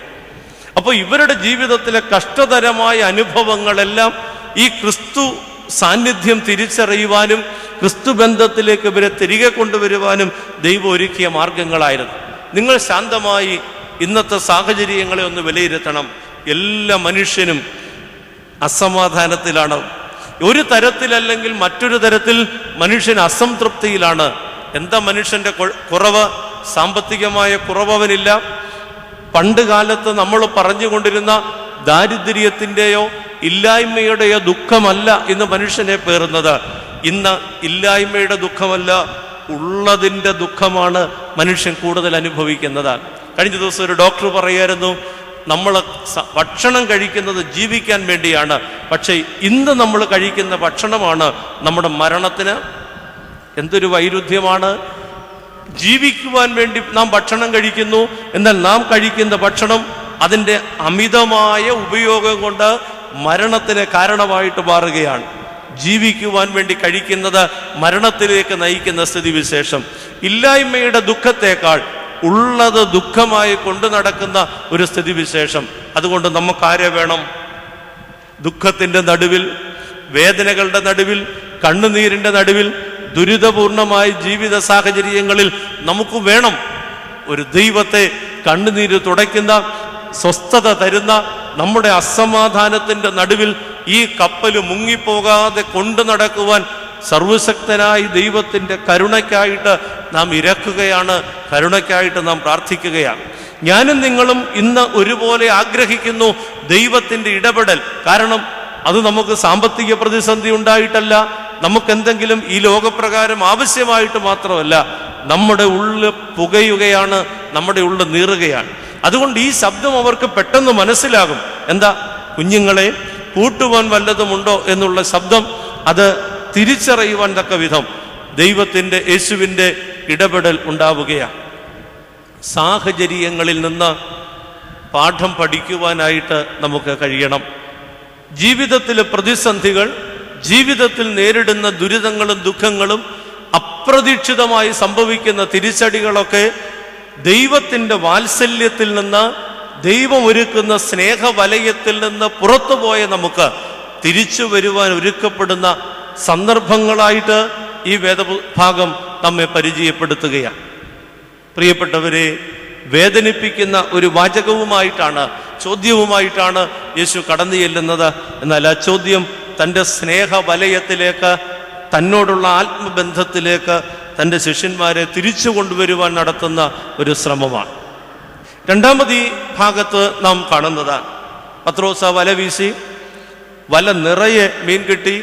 അപ്പോൾ ഇവരുടെ ജീവിതത്തിലെ കഷ്ടതരമായ അനുഭവങ്ങളെല്ലാം ഈ ക്രിസ്തു സാന്നിധ്യം തിരിച്ചറിയുവാനും ക്രിസ്തു ബന്ധത്തിലേക്ക് ഇവരെ തിരികെ കൊണ്ടുവരുവാനും ദൈവം ഒരുക്കിയ മാർഗങ്ങളായിരുന്നു. നിങ്ങൾ ശാന്തമായി ഇന്നത്തെ സാഹചര്യങ്ങളെ ഒന്ന് വിലയിരുത്തണം. എല്ലാ മനുഷ്യനും അസമാധാനത്തിലാണ്. ഒരു തരത്തിലല്ലെങ്കിൽ മറ്റൊരു തരത്തിൽ മനുഷ്യൻ അസംതൃപ്തിയിലാണ്. എന്താ മനുഷ്യന്റെ കുറവ്? സാമ്പത്തികമായ കുറവ് അവനില്ല. പണ്ട് കാലത്ത് നമ്മൾ പറഞ്ഞുകൊണ്ടിരുന്ന ദാരിദ്ര്യത്തിൻ്റെയോ ഇല്ലായ്മയുടെയോ ദുഃഖമല്ല ഇന്ന് മനുഷ്യനെ പേറുന്നത്. ഇന്ന് ഇല്ലായ്മയുടെ ദുഃഖമല്ല, ഉള്ളതിൻ്റെ ദുഃഖമാണ് മനുഷ്യൻ കൂടുതൽ അനുഭവിക്കുന്നത്. കഴിഞ്ഞ ദിവസം ഒരു ഡോക്ടർ പറയായിരുന്നു, നമ്മൾ ഭക്ഷണം കഴിക്കുന്നത് ജീവിക്കാൻ വേണ്ടിയാണ്, പക്ഷേ ഇന്ന് നമ്മൾ കഴിക്കുന്ന ഭക്ഷണമാണ് നമ്മുടെ മരണത്തിന്. എന്തൊരു വൈരുദ്ധ്യമാണ്! ജീവിക്കുവാൻ വേണ്ടി നാം ഭക്ഷണം കഴിക്കുന്നു, എന്നാൽ നാം കഴിക്കുന്ന ഭക്ഷണം അതിൻ്റെ അമിതമായ ഉപയോഗം കൊണ്ട് മരണത്തിന് കാരണമായിട്ട് മാറുകയാണ്. ജീവിക്കുവാൻ വേണ്ടി കഴിക്കുന്നത് മരണത്തിലേക്ക് നയിക്കുന്ന സ്ഥിതിവിശേഷം. ഇല്ലായ്മയുടെ ദുഃഖത്തേക്കാൾ ഉള്ളത് ദുഃഖമായി കൊണ്ടു നടക്കുന്ന ഒരു സ്ഥിതിവിശേഷം. അതുകൊണ്ട് നമുക്കാരെ വേണം? ദുഃഖത്തിൻ്റെ നടുവിൽ, വേദനകളുടെ നടുവിൽ, കണ്ണുനീരിൻ്റെ നടുവിൽ, ദുരിതപൂർണമായ ജീവിത സാഹചര്യങ്ങളിൽ നമുക്ക് വേണം ഒരു ദൈവത്തെ, കണ്ണുനീര് തുടയ്ക്കുന്ന, സ്വസ്ഥത തരുന്ന, നമ്മുടെ അസമാധാനത്തിൻ്റെ നടുവിൽ ഈ കപ്പൽ മുങ്ങിപ്പോകാതെ കൊണ്ടു നടക്കുവാൻ സർവശക്തനായ ദൈവത്തിൻ്റെ കരുണയ്ക്കായിട്ട് നാം ഇരക്കുകയാണ്, കരുണയ്ക്കായിട്ട് നാം പ്രാർത്ഥിക്കുകയാണ്. ഞാനും നിങ്ങളും ഇന്ന് ഒരുപോലെ ആഗ്രഹിക്കുന്നു ദൈവത്തിൻ്റെ ഇടപെടൽ. കാരണം അത് നമുക്ക് സാമ്പത്തിക പ്രതിസന്ധി ഉണ്ടായിട്ടല്ല, നമുക്കെന്തെങ്കിലും ഈ ലോകപ്രകാരം ആവശ്യമായിട്ട് മാത്രമല്ല, നമ്മുടെ ഉള്ളിൽ പുകയുകയാണ്, നമ്മുടെ ഉള്ളിൽ നീറുകയാണ്. അതുകൊണ്ട് ഈ ശബ്ദം അവർക്ക് പെട്ടെന്ന് മനസ്സിലാകും. എന്താ? കുഞ്ഞുങ്ങളെ, കൂട്ടുവാൻ വല്ലതുമുണ്ടോ എന്നുള്ള ശബ്ദം. അത് തിരിച്ചറിയുവാൻ തക്ക വിധം ദൈവത്തിൻ്റെ, യേശുവിൻ്റെ ഇടപെടൽ ഉണ്ടാവുകയാണ്. സാഹചര്യങ്ങളിൽ നിന്ന് പാഠം പഠിക്കുവാനായിട്ട് നമുക്ക് കഴിയണം. ജീവിതത്തിലെ പ്രതിസന്ധികൾ, ജീവിതത്തിൽ നേരിടുന്ന ദുരിതങ്ങളും ദുഃഖങ്ങളും, അപ്രതീക്ഷിതമായി സംഭവിക്കുന്ന തിരിച്ചടികളൊക്കെ ദൈവത്തിൻ്റെ വാത്സല്യത്തിൽ നിന്ന്, ദൈവം ഒരുക്കുന്ന സ്നേഹവലയത്തിൽ നിന്ന് പുറത്തുപോയ നമുക്ക് തിരിച്ചു വരുവാൻ ഒരുക്കപ്പെടുന്ന സന്ദർഭങ്ങളായിട്ട് ഈ വേദഭാഗം നമ്മെ പരിചയപ്പെടുത്തുകയാണ്. പ്രിയപ്പെട്ടവരെ, വേദനിപ്പിക്കുന്ന ഒരു വാചകവുമായിട്ടാണ്, ചോദ്യവുമായിട്ടാണ് യേശു കടന്നു ചെല്ലുന്നത്. എന്നാൽ ആ ചോദ്യം തൻ്റെ സ്നേഹവലയത്തിലേക്ക്, തന്നോടുള്ള ആത്മബന്ധത്തിലേക്ക് തൻ്റെ ശിഷ്യന്മാരെ തിരിച്ചു കൊണ്ടുവരുവാൻ നടത്തുന്ന ഒരു ശ്രമമാണ്. രണ്ടാമത് ഈ ഭാഗത്ത് നാം കാണുന്നതാണ്, പത്രോസ് വല വീശി, വല നിറയെ മീൻ കിട്ടി.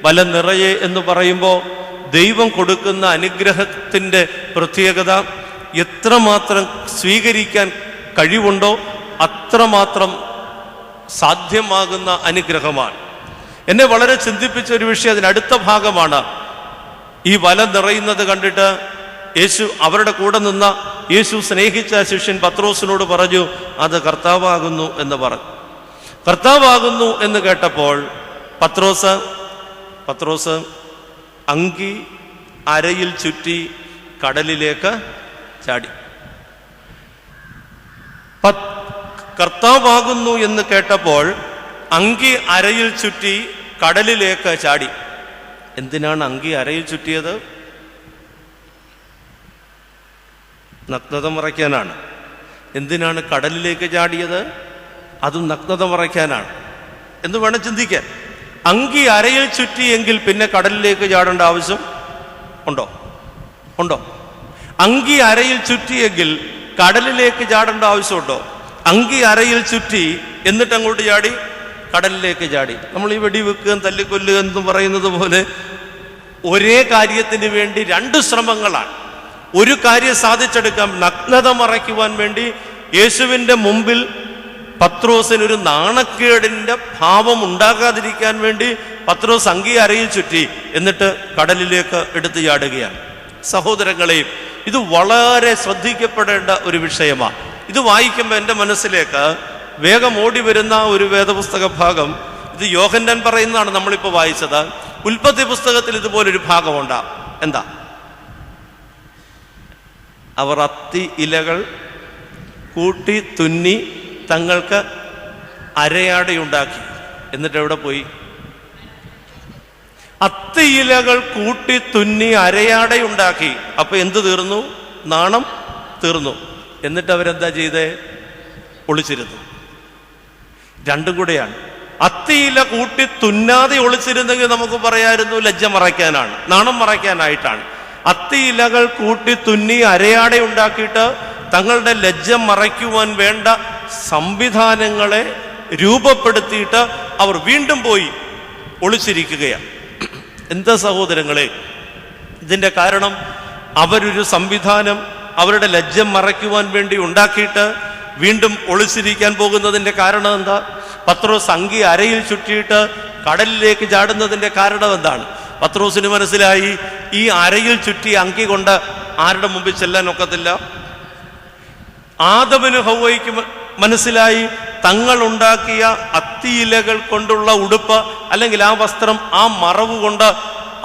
വല നിറയെ എന്ന് പറയുമ്പോൾ ദൈവം കൊടുക്കുന്ന അനുഗ്രഹത്തിൻ്റെ പ്രത്യേകത എത്രമാത്രം സ്വീകരിക്കാൻ കഴിവുണ്ടോ അത്രമാത്രം സാധ്യമാകുന്ന അനുഗ്രഹമാണ്. എന്നെ വളരെ ചിന്തിപ്പിച്ച ഒരു വിഷയം അതിനടുത്ത ഭാഗമാണ്. ഈ വല നിറയുന്നത് കണ്ടിട്ട് യേശു, അവരുടെ കൂടെ നിന്ന യേശു സ്നേഹിച്ച ശിഷ്യൻ പത്രോസിനോട് പറഞ്ഞു, അത് കർത്താവാകുന്നു എന്ന് പറഞ്ഞു. കർത്താവാകുന്നു എന്ന് കേട്ടപ്പോൾ പത്രോസ് അങ്കി അരയിൽ ചുറ്റി കടലിലേക്ക് ചാടി. കർത്താവാകുന്നു എന്ന് കേട്ടപ്പോൾ അങ്കി അരയിൽ ചുറ്റി കടലിലേക്ക് ചാടി. എന്തിനാണ് അങ്കി അരയിൽ ചുറ്റിയത്? നഗ്നത മറയ്ക്കാനാണ്. എന്തിനാണ് കടലിലേക്ക് ചാടിയത്? അതും നഗ്നത മറയ്ക്കാനാണ് എന്ന് വേണം ചിന്തിക്കാൻ. അങ്കി അരയിൽ ചുറ്റിയെങ്കിൽ പിന്നെ കടലിലേക്ക് ചാടേണ്ട ആവശ്യം ഉണ്ടോ? അങ്കി അരയിൽ ചുറ്റിയെങ്കിൽ കടലിലേക്ക് ചാടേണ്ട ആവശ്യമുണ്ടോ? അങ്കി അരയിൽ ചുറ്റി എന്നിട്ട് അങ്ങോട്ട് ചാടി, കടലിലേക്ക് ചാടി. നമ്മൾ ഈ വെടിവെക്കുക തല്ലിക്കൊല്ലുക എന്ന് പറയുന്നത് പോലെ ഒരേ കാര്യത്തിന് വേണ്ടി രണ്ട് ശ്രമങ്ങളാണ്. ഒരു കാര്യം സാധിച്ചെടുക്കാം, നഗ്നത മറയ്ക്കുവാൻ വേണ്ടി യേശുവിൻ്റെ മുമ്പിൽ പത്രോസിനൊരു നാണക്കേടിൻ്റെ ഭാവം ഉണ്ടാകാതിരിക്കാൻ വേണ്ടി പത്രോസ് അങ്കി അരയിൽ ചുറ്റി എന്നിട്ട് കടലിലേക്ക് എടുത്തു ചാടുകയാണ്. സഹോദരങ്ങളെയും, ഇത് വളരെ ശ്രദ്ധിക്കപ്പെടേണ്ട ഒരു വിഷയമാണ്. ഇത് വായിക്കുമ്പോൾ എൻ്റെ മനസ്സിലേക്ക് വേഗം ഓടി വരുന്ന ഒരു വേദപുസ്തക ഭാഗം, ഇത് യോഹന്നാൻ പറയുന്നതാണ്, നമ്മളിപ്പോൾ വായിച്ചത്. ഉൽപ്പത്തി പുസ്തകത്തിൽ ഇതുപോലൊരു ഭാഗമുണ്ട്. എന്താ? അവർ അത്തി ഇലകൾ കൂട്ടി തുന്നി തങ്ങൾക്ക് അരയാടയുണ്ടാക്കി. എന്നിട്ട് എവിടെ പോയി? അത്തി ഇലകൾ കൂട്ടി തുന്നി അരയാടയുണ്ടാക്കി. അപ്പൊ എന്ത് തീർന്നു? നാണം തീർന്നു. എന്നിട്ട് അവരെന്താ ചെയ്തേ? ഒളിച്ചിരുന്നു. രണ്ടും കൂടെയാണ്. അത്തിയില കൂട്ടി തുന്നാതെ ഒളിച്ചിരുന്നെങ്കിൽ നമുക്ക് പറയായിരുന്നു ലജ്ജ മറയ്ക്കാനാണ്, നാണം മറയ്ക്കാനായിട്ടാണ്. അത്തിയിലകൾ കൂട്ടി തുന്നി അരയാടെ ഉണ്ടാക്കിയിട്ട് തങ്ങളുടെ ലജ്ജ മറയ്ക്കുവാൻ വേണ്ട സംവിധാനങ്ങളെ രൂപപ്പെടുത്തിയിട്ട് അവർ വീണ്ടും പോയി ഒളിച്ചിരിക്കുകയാണ്. എന്താ സഹോദരങ്ങളെ ഇതിൻ്റെ കാരണം? അവരൊരു സംവിധാനം അവരുടെ ലജ്ജ മറയ്ക്കുവാൻ വേണ്ടി ഉണ്ടാക്കിയിട്ട് വീണ്ടും ഒളിച്ചിരിക്കാൻ പോകുന്നതിൻ്റെ കാരണം എന്താ? പത്രോസ് അങ്കി അരയിൽ ചുറ്റിയിട്ട് കടലിലേക്ക് ചാടുന്നതിൻ്റെ കാരണം എന്താണ്? പത്രോസിന് മനസ്സിലായി, ഈ അരയിൽ ചുറ്റി അങ്കി കൊണ്ട് ആരുടെ മുമ്പിൽ ചെല്ലാൻ ഒക്കത്തില്ല. ആദമിന് ഹൗവയ്ക്ക് മനസ്സിലായി, തങ്ങൾ ഉണ്ടാക്കിയ അത്തിയിലകൾ കൊണ്ടുള്ള ഉടുപ്പ് അല്ലെങ്കിൽ ആ വസ്ത്രം, ആ മറവ് കൊണ്ട്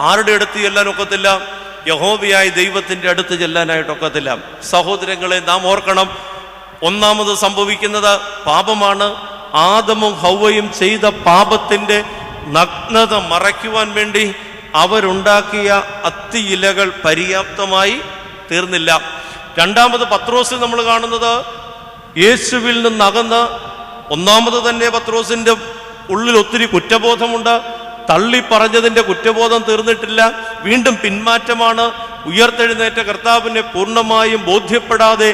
ആരുടെ അടുത്ത് ചെല്ലാൻ ഒക്കത്തില്ല? യഹോവയായ ദൈവത്തിൻ്റെ അടുത്ത് ചെല്ലാനായിട്ടൊക്കത്തില്ല. സഹോദരങ്ങളെ, നാം ഓർക്കണം, ഒന്നാമത് സംഭവിക്കുന്നത് പാപമാണ്. ആദമും ഹൗവയും ചെയ്ത പാപത്തിൻ്റെ നഗ്നത മറയ്ക്കുവാൻ വേണ്ടി അവരുണ്ടാക്കിയ അത്തിയിലകൾ പര്യാപ്തമായി തീർന്നില്ല. രണ്ടാമത് പത്രോസിൽ നമ്മൾ കാണുന്നത് യേശുവിൽ നിന്നകന്ന്, ഒന്നാമത് തന്നെ പത്രോസിൻ്റെ ഉള്ളിൽ ഒത്തിരി കുറ്റബോധമുണ്ട്. തള്ളി പറഞ്ഞതിൻ്റെ കുറ്റബോധം തീർന്നിട്ടില്ല, വീണ്ടും പിന്മാറ്റമാണ്. ഉയർത്തെഴുന്നേറ്റ കർത്താവിനെ പൂർണ്ണമായും ബോധ്യപ്പെടാതെ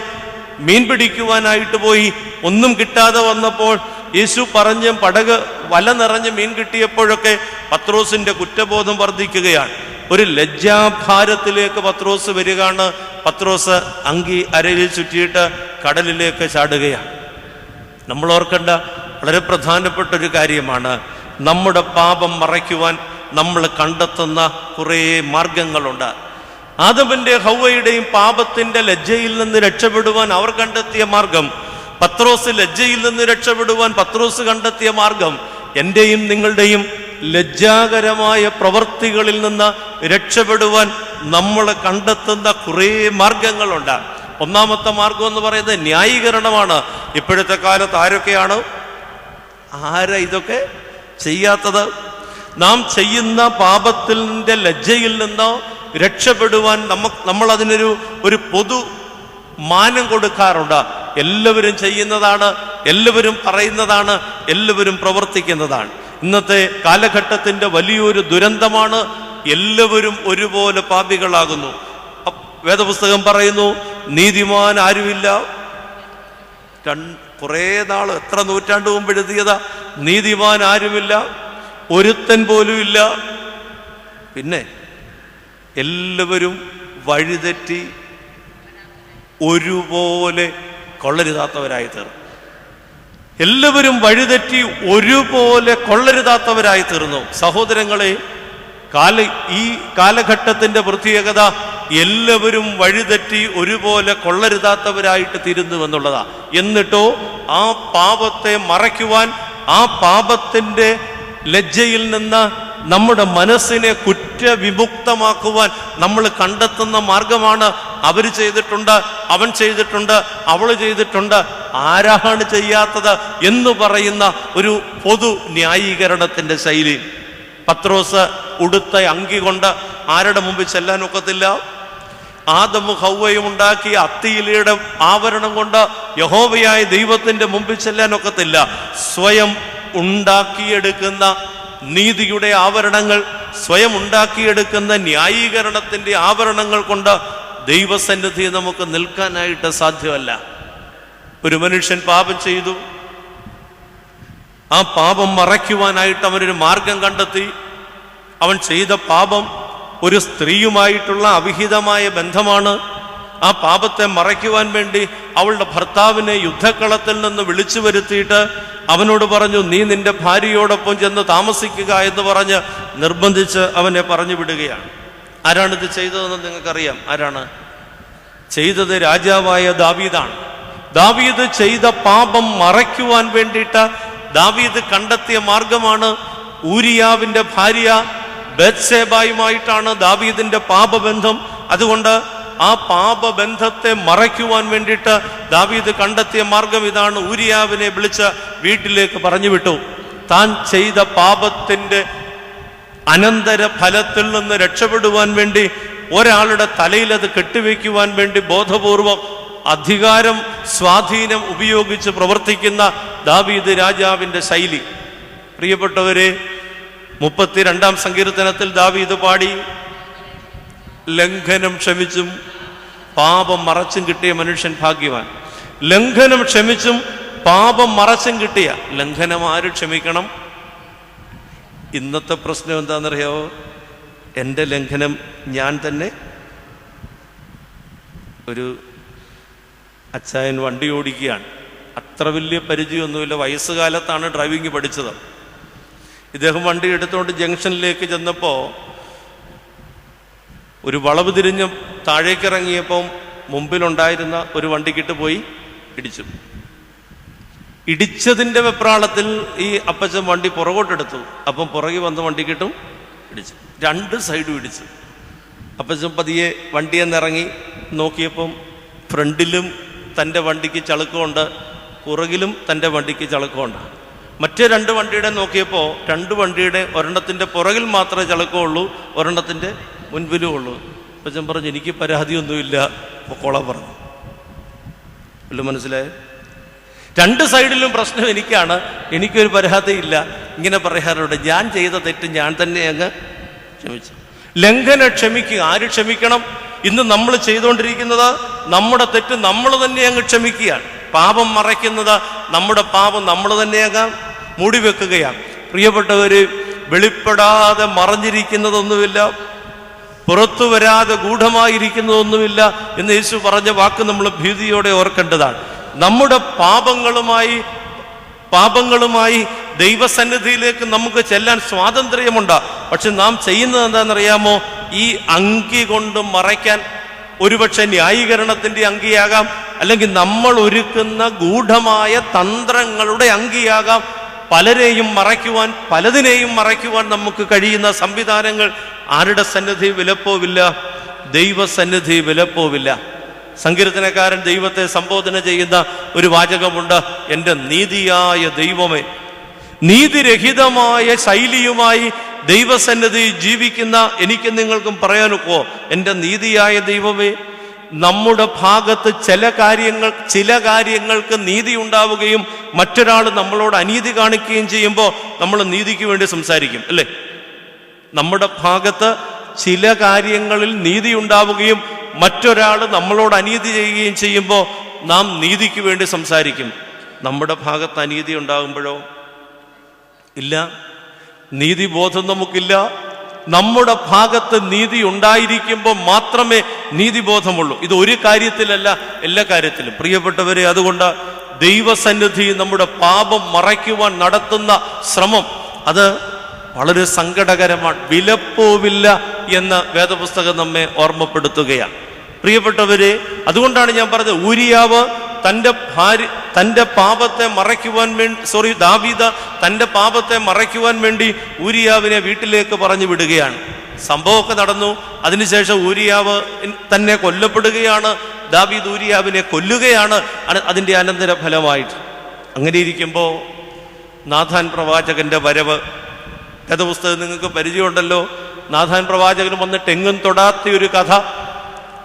മീൻ പിടിക്കുവാനായിട്ട് പോയി, ഒന്നും കിട്ടാതെ വന്നപ്പോൾ യേശു പറഞ്ഞ് പടക് വല നിറഞ്ഞ് മീൻ കിട്ടിയപ്പോഴൊക്കെ പത്രോസിന്റെ കുറ്റബോധം വർദ്ധിക്കുകയാണ്. ഒരു ലജ്ജാഭാരത്തിലേക്ക് പത്രോസ് വരികയാണ്. പത്രോസ് അങ്കി അരയിൽ ചുറ്റിയിട്ട് കടലിലേക്ക് ചാടുകയാണ്. നമ്മൾ ഓർക്കേണ്ട വളരെ പ്രധാനപ്പെട്ട ഒരു കാര്യമാണ്, നമ്മുടെ പാപം മറയ്ക്കുവാൻ നമ്മൾ കണ്ടെത്തുന്ന കുറേ മാർഗങ്ങളുണ്ട്. ആദമിന്റെ ഹൗവയുടെയും പാപത്തിന്റെ ലജ്ജയിൽ നിന്ന് രക്ഷപ്പെടുവാൻ അവർ കണ്ടെത്തിയ മാർഗം, പത്രോസ് ലജ്ജയിൽ നിന്ന് രക്ഷപ്പെടുവാൻ പത്രോസ് കണ്ടെത്തിയ മാർഗം, എന്റെയും നിങ്ങളുടെയും ലജ്ജാകരമായ പ്രവൃത്തികളിൽ നിന്ന് രക്ഷപ്പെടുവാൻ നമ്മൾ കണ്ടെത്തുന്ന കുറേ മാർഗങ്ങളുണ്ട്. ഒന്നാമത്തെ മാർഗം എന്ന് പറയുന്നത് ന്യായീകരണമാണ്. ഇപ്പോഴത്തെ കാലത്ത് ആരാ ഇതൊക്കെ ചെയ്യാത്തത്? നാം ചെയ്യുന്ന പാപത്തിന്റെ ലജ്ജയിൽ നിന്ന് രക്ഷപ്പെടുവാൻ നമ്മൾ അതിനൊരു പൊതു മാനം കൊടുക്കാറുണ്ട്. എല്ലാവരും ചെയ്യുന്നതാണ്, എല്ലാവരും പറയുന്നതാണ്, എല്ലാവരും പ്രവർത്തിക്കുന്നതാണ്. ഇന്നത്തെ കാലഘട്ടത്തിന്റെ വലിയൊരു ദുരന്തമാണ്, എല്ലാവരും ഒരുപോലെ പാപികളാകുന്നു. വേദപുസ്തകം പറയുന്നു, നീതിമാൻ ആരുമില്ല, കുറേ നാൾ, എത്ര നൂറ്റാണ്ട് മുമ്പ് എഴുതിയതാ. നീതിമാൻ ആരുമില്ല, ഒരുത്തൻ പോലും ഇല്ല. പിന്നെ എല്ലാവരും വഴിതെറ്റി ഒരുപോലെ കൊള്ളരുതാത്തവരായി തീർന്നു. എല്ലാവരും വഴിതെറ്റി ഒരുപോലെ കൊള്ളരുതാത്തവരായി തീർന്നു. സഹോദരങ്ങളെ, ഈ കാലഘട്ടത്തിന്റെ പ്രത്യേകത എല്ലാവരും വഴിതെറ്റി ഒരുപോലെ കൊള്ളരുതാത്തവരായിട്ട് തീരുന്നു എന്നുള്ളതാ. എന്നിട്ടോ ആ പാപത്തെ മറയ്ക്കുവാൻ, ആ പാപത്തിന്റെ ലജ്ജയിൽ നിന്ന് നമ്മുടെ മനസ്സിനെ കുറ്റവിമുക്തമാക്കുവാൻ നമ്മൾ കണ്ടെത്തുന്ന മാർഗമാണ് അവർ ചെയ്തിട്ടുണ്ട്, അവൻ ചെയ്തിട്ടുണ്ട്, അവൾ ചെയ്തിട്ടുണ്ട്, ആരാണ് ചെയ്യാത്തത് എന്ന് പറയുന്ന ഒരു പൊതു ന്യായീകരണത്തിന്റെ ശൈലി. പത്രോസ് ഉടുത്ത അങ്കി കൊണ്ട് ആരുടെ മുമ്പിൽ ചെല്ലാൻ ഒക്കത്തില്ല. ആദമും ഹൗവയും ഉണ്ടാക്കിയ അത്തിയിലയുടെ ആവരണം കൊണ്ട് യഹോവയായ ദൈവത്തിന്റെ മുമ്പിൽ ചെല്ലാൻ ഒക്കത്തില്ല. സ്വയം ഉണ്ടാക്കിയെടുക്കുന്ന നീതിയുടെ ആവരണങ്ങൾ, സ്വയം ഉണ്ടാക്കിയെടുക്കുന്ന ന്യായീകരണത്തിന്റെ ആവരണങ്ങൾ കൊണ്ട് ദൈവസന്നിധി നമുക്ക് നിൽക്കാനായിട്ട് സാധ്യമല്ല. ഒരു മനുഷ്യൻ പാപം ചെയ്തു, ആ പാപം മറയ്ക്കുവാനായിട്ട് അവനൊരു മാർഗം കണ്ടെത്തി. അവൻ ചെയ്ത പാപം ഒരു സ്ത്രീയുമായിട്ടുള്ള അവിഹിതമായ ബന്ധമാണ്. ആ പാപത്തെ മറയ്ക്കുവാൻ വേണ്ടി അവളുടെ ഭർത്താവിനെ യുദ്ധക്കളത്തിൽ നിന്ന് വിളിച്ചു വരുത്തിയിട്ട് അവനോട് പറഞ്ഞു, നീ നിന്റെ ഭാര്യയോടൊപ്പം ചെന്ന് താമസിക്കുക എന്ന് പറഞ്ഞ് നിർബന്ധിച്ച് അവനെ പറഞ്ഞു വിടുകയാണ്. ആരാണിത് ചെയ്തതെന്ന് നിങ്ങൾക്കറിയാം. ആരാണ് ചെയ്തത്? രാജാവായ ദാവീദാണ്. ദാവീദ് ചെയ്ത പാപം മറയ്ക്കുവാൻ വേണ്ടിയിട്ട് ദാവീദ് കണ്ടെത്തിയ മാർഗമാണ് ഊരിയാവിന്റെ ഭാര്യ ബത്ശേബയുമായിട്ടാണ് ദാവീദിന്റെ പാപബന്ധം. അതുകൊണ്ട് ആ പാപബന്ധത്തെ മറയ്ക്കുവാൻ വേണ്ടിയിട്ട് ദാവീദ് കണ്ടെത്തിയ മാർഗം ഇതാണ്. ഊരിയാവിനെ വിളിച്ച് വീട്ടിലേക്ക് പറഞ്ഞു വിട്ടു. താൻ ചെയ്ത പാപത്തിന്റെ അനന്തര ഫലത്തിൽ നിന്ന് രക്ഷപ്പെടുവാൻ വേണ്ടി ഒരാളുടെ തലയിൽ അത് കെട്ടിവെക്കുവാൻ വേണ്ടി ബോധപൂർവം അധികാരം, സ്വാധീനം ഉപയോഗിച്ച് പ്രവർത്തിക്കുന്ന ദാവീദ് രാജാവിന്റെ ശൈലി. പ്രിയപ്പെട്ടവരെ, 32-ാം സങ്കീർത്തനത്തിൽ ദാവീദ് പാടി, ലംഘനം ക്ഷമിച്ചും പാപം മറച്ചും കിട്ടിയ മനുഷ്യൻ ഭാഗ്യവാൻ. ലംഘനം ക്ഷമിച്ചും പാപം മറച്ചും കിട്ടിയ. ലംഘനം ആര് ക്ഷമിക്കണം? ഇന്നത്തെ പ്രശ്നം എന്താണെന്നറിയാവോ? എൻ്റെ ലംഘനം ഞാൻ തന്നെ. ഒരു അച്ചായൻ വണ്ടി ഓടിക്കുകയാണ്. അത്ര വലിയ പരിചയമൊന്നുമില്ല, വയസ്സുകാലത്താണ് ഡ്രൈവിംഗ് പഠിച്ചത്. ഇദ്ദേഹം വണ്ടി എടുത്തുകൊണ്ട് ജംഗ്ഷനിലേക്ക് ചെന്നപ്പോൾ ഒരു വളവ് തിരിഞ്ഞ് താഴേക്കിറങ്ങിയപ്പോൾ മുമ്പിലുണ്ടായിരുന്ന ഒരു വണ്ടിക്കിട്ട് പോയി ഇടിച്ചു. ഇടിച്ചതിൻ്റെ വെപ്രാളത്തിൽ ഈ അപ്പച്ചൻ വണ്ടി പുറകോട്ടെടുത്തു. അപ്പം പുറകെ വന്ന് വണ്ടിക്കിട്ടും ഇടിച്ചു. 2 സൈഡും ഇടിച്ചു. അപ്പച്ചൻ പതിയെ വണ്ടിയിൽ നിന്നിറങ്ങി നോക്കിയപ്പം ഫ്രണ്ടിലും തൻ്റെ വണ്ടിക്ക് ചളുക്കമുണ്ട്, പുറകിലും തൻ്റെ വണ്ടിക്ക് ചളുക്കമുണ്ട്. മറ്റേ 2 വണ്ടിയുടെ നോക്കിയപ്പോൾ 2 വണ്ടിയുടെ ഒരെണ്ണത്തിൻ്റെ പുറകിൽ മാത്രമേ ചളുക്കമുള്ളൂ, ഒരെണ്ണത്തിൻ്റെ മുൻപിലും ഉള്ളൂ. അപ്പച്ചൻ പറഞ്ഞു, എനിക്ക് പരാതിയൊന്നുമില്ല, പൊക്കോളാൻ പറഞ്ഞു. വല്ല മനസ്സിലായോ? 2 സൈഡിലും പ്രശ്നം എനിക്കാണ്, എനിക്കൊരു പരാതിയില്ല. ഇങ്ങനെ പറയാറുണ്ട്, ഞാൻ ചെയ്ത തെറ്റ് ഞാൻ തന്നെ അങ്ങ് ക്ഷമിച്ചു. ലംഘനം ക്ഷമിക്കുക. ആര് ക്ഷമിക്കണം? ഇന്ന് നമ്മൾ ചെയ്തുകൊണ്ടിരിക്കുന്നത് നമ്മുടെ തെറ്റ് നമ്മൾ തന്നെ അങ്ങ് ക്ഷമിക്കുകയാണ്. പാപം മറയ്ക്കുന്നത് നമ്മുടെ പാപം നമ്മൾ തന്നെ അങ്ങ് മൂടി വെക്കുകയാണ്. പ്രിയപ്പെട്ടവര്, വെളിപ്പെടാതെ മറഞ്ഞിരിക്കുന്നതൊന്നുമില്ല, പുറത്തു വരാതെ ഗൂഢമായിരിക്കുന്നതൊന്നുമില്ല എന്ന് യേശു പറഞ്ഞ വാക്ക് നമ്മൾ ഭീതിയോടെ ഓർക്കേണ്ടതാണ്. നമ്മുടെ പാപങ്ങളുമായി ദൈവസന്നിധിയിലേക്ക് നമുക്ക് ചെല്ലാൻ സ്വാതന്ത്ര്യമുണ്ട്. പക്ഷെ നാം ചെയ്യുന്നത് എന്താണെന്നറിയാമോ? ഈ അങ്കി കൊണ്ട് മറയ്ക്കാൻ, ഒരുപക്ഷെ ന്യായീകരണത്തിന്റെ അങ്കിയാകാം, അല്ലെങ്കിൽ നമ്മൾ ഒരുക്കുന്ന ഗൂഢമായ തന്ത്രങ്ങളുടെ അങ്കിയാകാം. പലതിനെയും മറയ്ക്കുവാൻ നമുക്ക് കഴിയുന്ന സംവിധാനങ്ങൾ ആരുടെ സന്നിധി വിലപ്പോവില്ല? ദൈവസന്നിധി വിലപ്പോവില്ല. സങ്കീർത്തനക്കാരൻ ദൈവത്തെ സംബോധന ചെയ്യുന്ന ഒരു വാചകമുണ്ട്, എൻ്റെ നീതിയായ ദൈവമേ. നീതിരഹിതമായ ശൈലിയുമായി ദൈവസന്നിധി ജീവിക്കുന്ന എനിക്ക് നിങ്ങൾക്കും പറയാനൊക്കോ? എൻ്റെ നീതിയായ ദൈവമേ. നമ്മുടെ ഭാഗത്ത് ചില കാര്യങ്ങൾക്ക് നീതി ഉണ്ടാവുകയും മറ്റൊരാൾ നമ്മളോട് അനീതി കാണിക്കുകയും ചെയ്യുമ്പോൾ നമ്മൾ നീതിക്ക് വേണ്ടി സംസാരിക്കും, അല്ലേ? നമ്മുടെ ഭാഗത്ത് ചില കാര്യങ്ങളിൽ നീതി ഉണ്ടാവുകയും മറ്റൊരാൾ നമ്മളോട് അനീതി ചെയ്യുകയും ചെയ്യുമ്പോൾ നാം നീതിക്ക് വേണ്ടി സംസാരിക്കും. നമ്മുടെ ഭാഗത്ത് അനീതി ഉണ്ടാകുമ്പോഴോ? ഇല്ല, നീതിബോധം നമുക്കില്ല. നമ്മുടെ ഭാഗത്ത് നീതി ഉണ്ടായിരിക്കുമ്പോൾ മാത്രമേ നീതിബോധമുള്ളൂ. ഇത് ഒരു കാര്യത്തിലല്ല, എല്ലാ കാര്യത്തിലും. പ്രിയപ്പെട്ടവരെ, അതുകൊണ്ട് ദൈവസന്നിധി നമ്മുടെ പാപം മറയ്ക്കുവാൻ നടത്തുന്ന ശ്രമം അത് വളരെ സങ്കടകരമാണ്. വിലപ്പോവില്ല എന്ന് വേദപുസ്തകം നമ്മെ ഓർമ്മപ്പെടുത്തുകയാണ്. പ്രിയപ്പെട്ടവരെ, അതുകൊണ്ടാണ് ഞാൻ പറഞ്ഞത്, ഊരിയാവ് തൻ്റെ പാപത്തെ മറയ്ക്കുവാൻ വേണ്ടി ദാവീദ് തൻ്റെ പാപത്തെ മറയ്ക്കുവാൻ വേണ്ടി ഊരിയാവിനെ വീട്ടിലേക്ക് പറഞ്ഞു വിടുകയാണ്. സംഭവമൊക്കെ നടന്നു. അതിനുശേഷം ഊരിയാവ് തന്നെ കൊല്ലപ്പെടുകയാണ്. ദാവീദ് ഊരിയാവിനെ കൊല്ലുകയാണ് അതിൻ്റെ അനന്തര ഫലമായിട്ട്. അങ്ങനെ ഇരിക്കുമ്പോൾ നാഥാൻ പ്രവാചകന്റെ വരവ്, വേദപുസ്തകം നിങ്ങൾക്ക് പരിചയമുണ്ടല്ലോ. നാഥാൻ പ്രവാചകൻ വന്നിട്ട് എങ്ങും തൊടാത്ത ഒരു കഥ